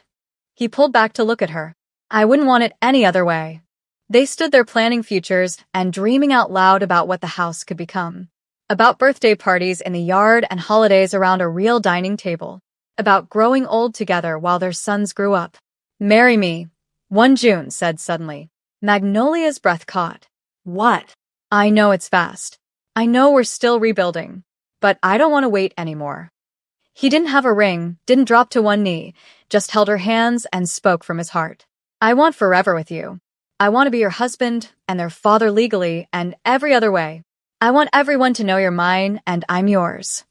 He pulled back to look at her. I wouldn't want it any other way. They stood there planning futures and dreaming out loud about what the house could become. About birthday parties in the yard and holidays around a real dining table. About growing old together while their sons grew up. Marry me, June said suddenly. Magnolia's breath caught. What? I know it's fast. I know we're still rebuilding. But I don't want to wait anymore. He didn't have a ring, didn't drop to one knee, just held her hands and spoke from his heart. I want forever with you. I want to be your husband and their father legally and every other way. I want everyone to know you're mine and I'm yours.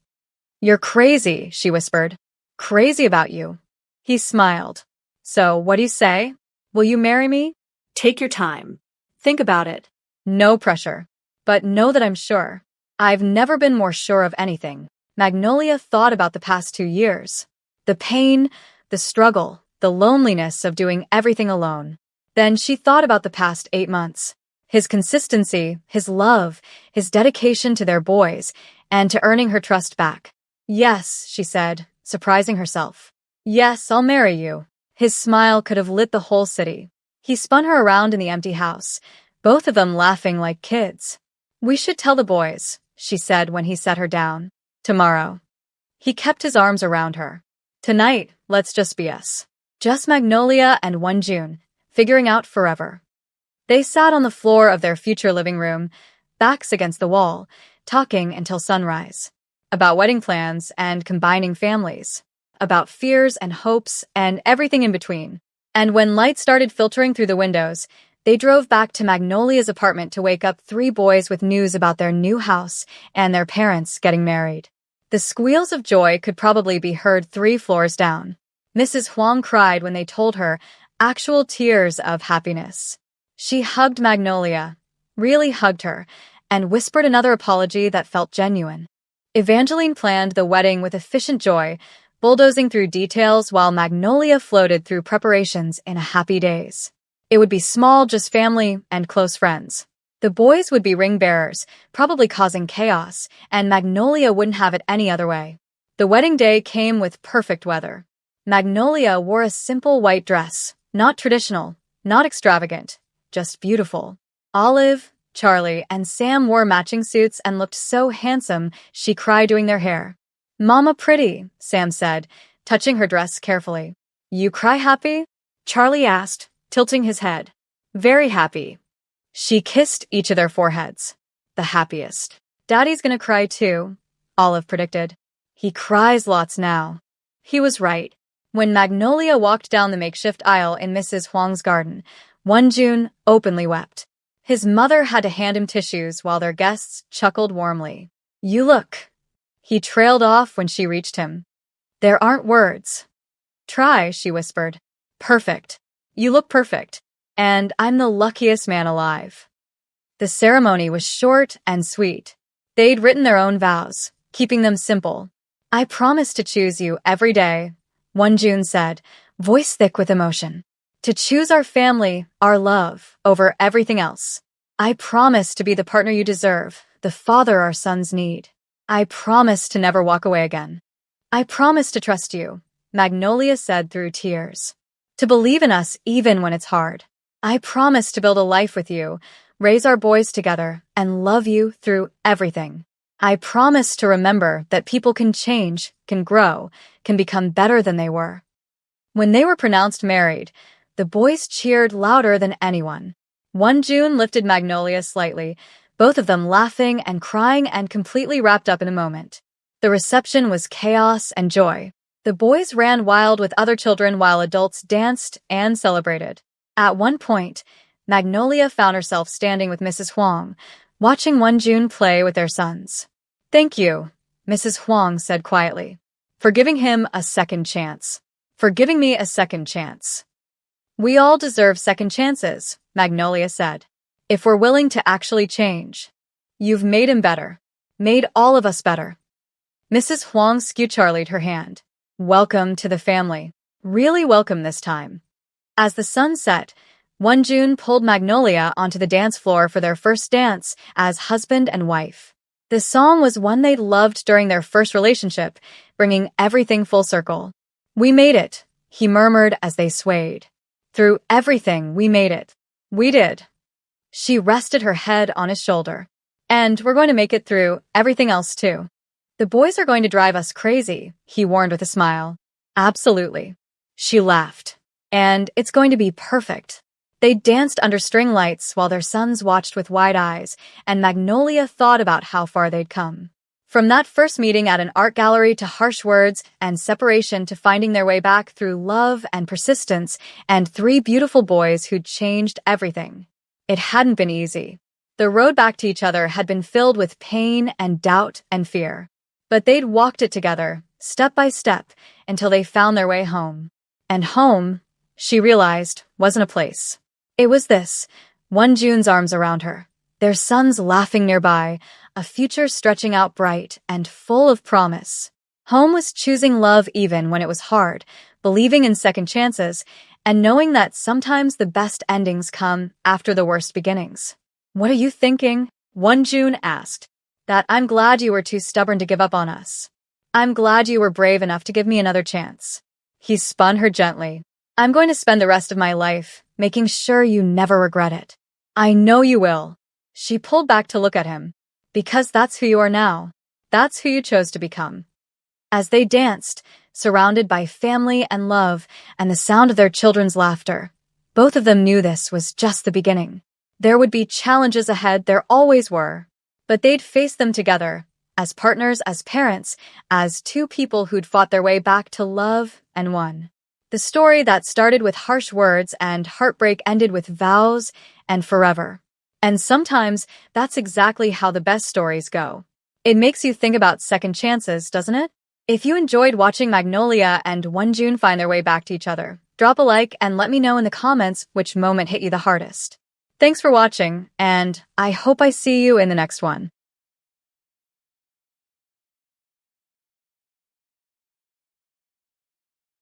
You're crazy, she whispered. Crazy about you. He smiled. So, what do you say? Will you marry me? Take your time. Think about it. No pressure. But know that I'm sure. I've never been more sure of anything. Magnolia thought about the past 2 years. The pain, the struggle, the loneliness of doing everything alone. Then she thought about the past 8 months. His consistency, his love, his dedication to their boys, and to earning her trust back. Yes, she said, surprising herself. Yes, I'll marry you. His smile could have lit the whole city. He spun her around in the empty house, both of them laughing like kids. We should tell the boys, she said when he set her down. Tomorrow. He kept his arms around her. Tonight, let's just be us. Just Magnolia and one June, figuring out forever. They sat on the floor of their future living room, backs against the wall, talking until sunrise. About wedding plans and combining families. About fears and hopes and everything in between. And when light started filtering through the windows, they drove back to Magnolia's apartment to wake up 3 boys with news about their new house and their parents getting married. The squeals of joy could probably be heard 3 floors down. Mrs. Huang cried when they told her, actual tears of happiness. She hugged Magnolia, really hugged her, and whispered another apology that felt genuine. Evangeline planned the wedding with efficient joy, bulldozing through details while Magnolia floated through preparations in a happy daze. It would be small, just family and close friends. The boys would be ring bearers, probably causing chaos, and Magnolia wouldn't have it any other way. The wedding day came with perfect weather. Magnolia wore a simple white dress, not traditional, not extravagant, just beautiful. Olive, Charlie, and Sam wore matching suits and looked so handsome she cried doing their hair. Mama pretty, Sam said, touching her dress carefully. You cry happy? Charlie asked, tilting his head. Very happy. She kissed each of their foreheads. The happiest. Daddy's gonna cry too, Olive predicted. He cries lots now. He was right. When Magnolia walked down the makeshift aisle in Mrs. Huang's garden, one June openly wept. His mother had to hand him tissues while their guests chuckled warmly. You look. He trailed off when she reached him. There aren't words. Try, she whispered. Perfect. You look perfect. And I'm the luckiest man alive. The ceremony was short and sweet. They'd written their own vows, keeping them simple. I promise to choose you every day, one June said, voice thick with emotion. To choose our family, our love, over everything else. I promise to be the partner you deserve, the father our sons need. I promise to never walk away again. I promise to trust you, Magnolia said through tears. To believe in us even when it's hard. I promise to build a life with you, raise our boys together, and love you through everything. I promise to remember that people can change, can grow, can become better than they were. When they were pronounced married, the boys cheered louder than anyone. One June lifted Magnolia slightly, both of them laughing and crying and completely wrapped up in a moment. The reception was chaos and joy. The boys ran wild with other children while adults danced and celebrated. At one point, Magnolia found herself standing with Mrs. Huang, watching one June play with their sons. Thank you, Mrs. Huang said quietly, for giving him a second chance. For giving me a second chance. We all deserve second chances, Magnolia said, if we're willing to actually change. You've made him better. Made all of us better. Mrs. Huang Charlied her hand. Welcome to the family. Really welcome this time. As the sun set, one June pulled Magnolia onto the dance floor for their first dance as husband and wife. The song was one they'd loved during their first relationship, bringing everything full circle. We made it, he murmured as they swayed. Through everything, we made it. We did. She rested her head on his shoulder. And we're going to make it through everything else too. The boys are going to drive us crazy, he warned with a smile. Absolutely. She laughed. And it's going to be perfect. They danced under string lights while their sons watched with wide eyes, and Magnolia thought about how far they'd come. From that first meeting at an art gallery to harsh words and separation to finding their way back through love and persistence and 3 beautiful boys who'd changed everything. It hadn't been easy. The road back to each other had been filled with pain and doubt and fear. But they'd walked it together, step by step, until they found their way home. And home, she realized wasn't a place. It was this: Wonjun's arms around her, their sons laughing nearby, a future stretching out bright and full of promise. Home was choosing love even when it was hard, believing in second chances, and knowing that sometimes the best endings come after the worst beginnings. "What are you thinking?" Wonjun asked. "That I'm glad you were too stubborn to give up on us. I'm glad you were brave enough to give me another chance." He spun her gently. "I'm going to spend the rest of my life making sure you never regret it." "I know you will." She pulled back to look at him. "Because that's who you are now. That's who you chose to become." As they danced, surrounded by family and love and the sound of their children's laughter, both of them knew this was just the beginning. There would be challenges ahead, there always were. But they'd face them together, as partners, as parents, as two people who'd fought their way back to love and won. The story that started with harsh words and heartbreak ended with vows and forever. And sometimes that's exactly how the best stories go. It makes you think about second chances, doesn't it? If you enjoyed watching Magnolia and Wonjun find their way back to each other, drop a like and let me know in the comments which moment hit you the hardest. Thanks for watching, and I hope I see you in the next one.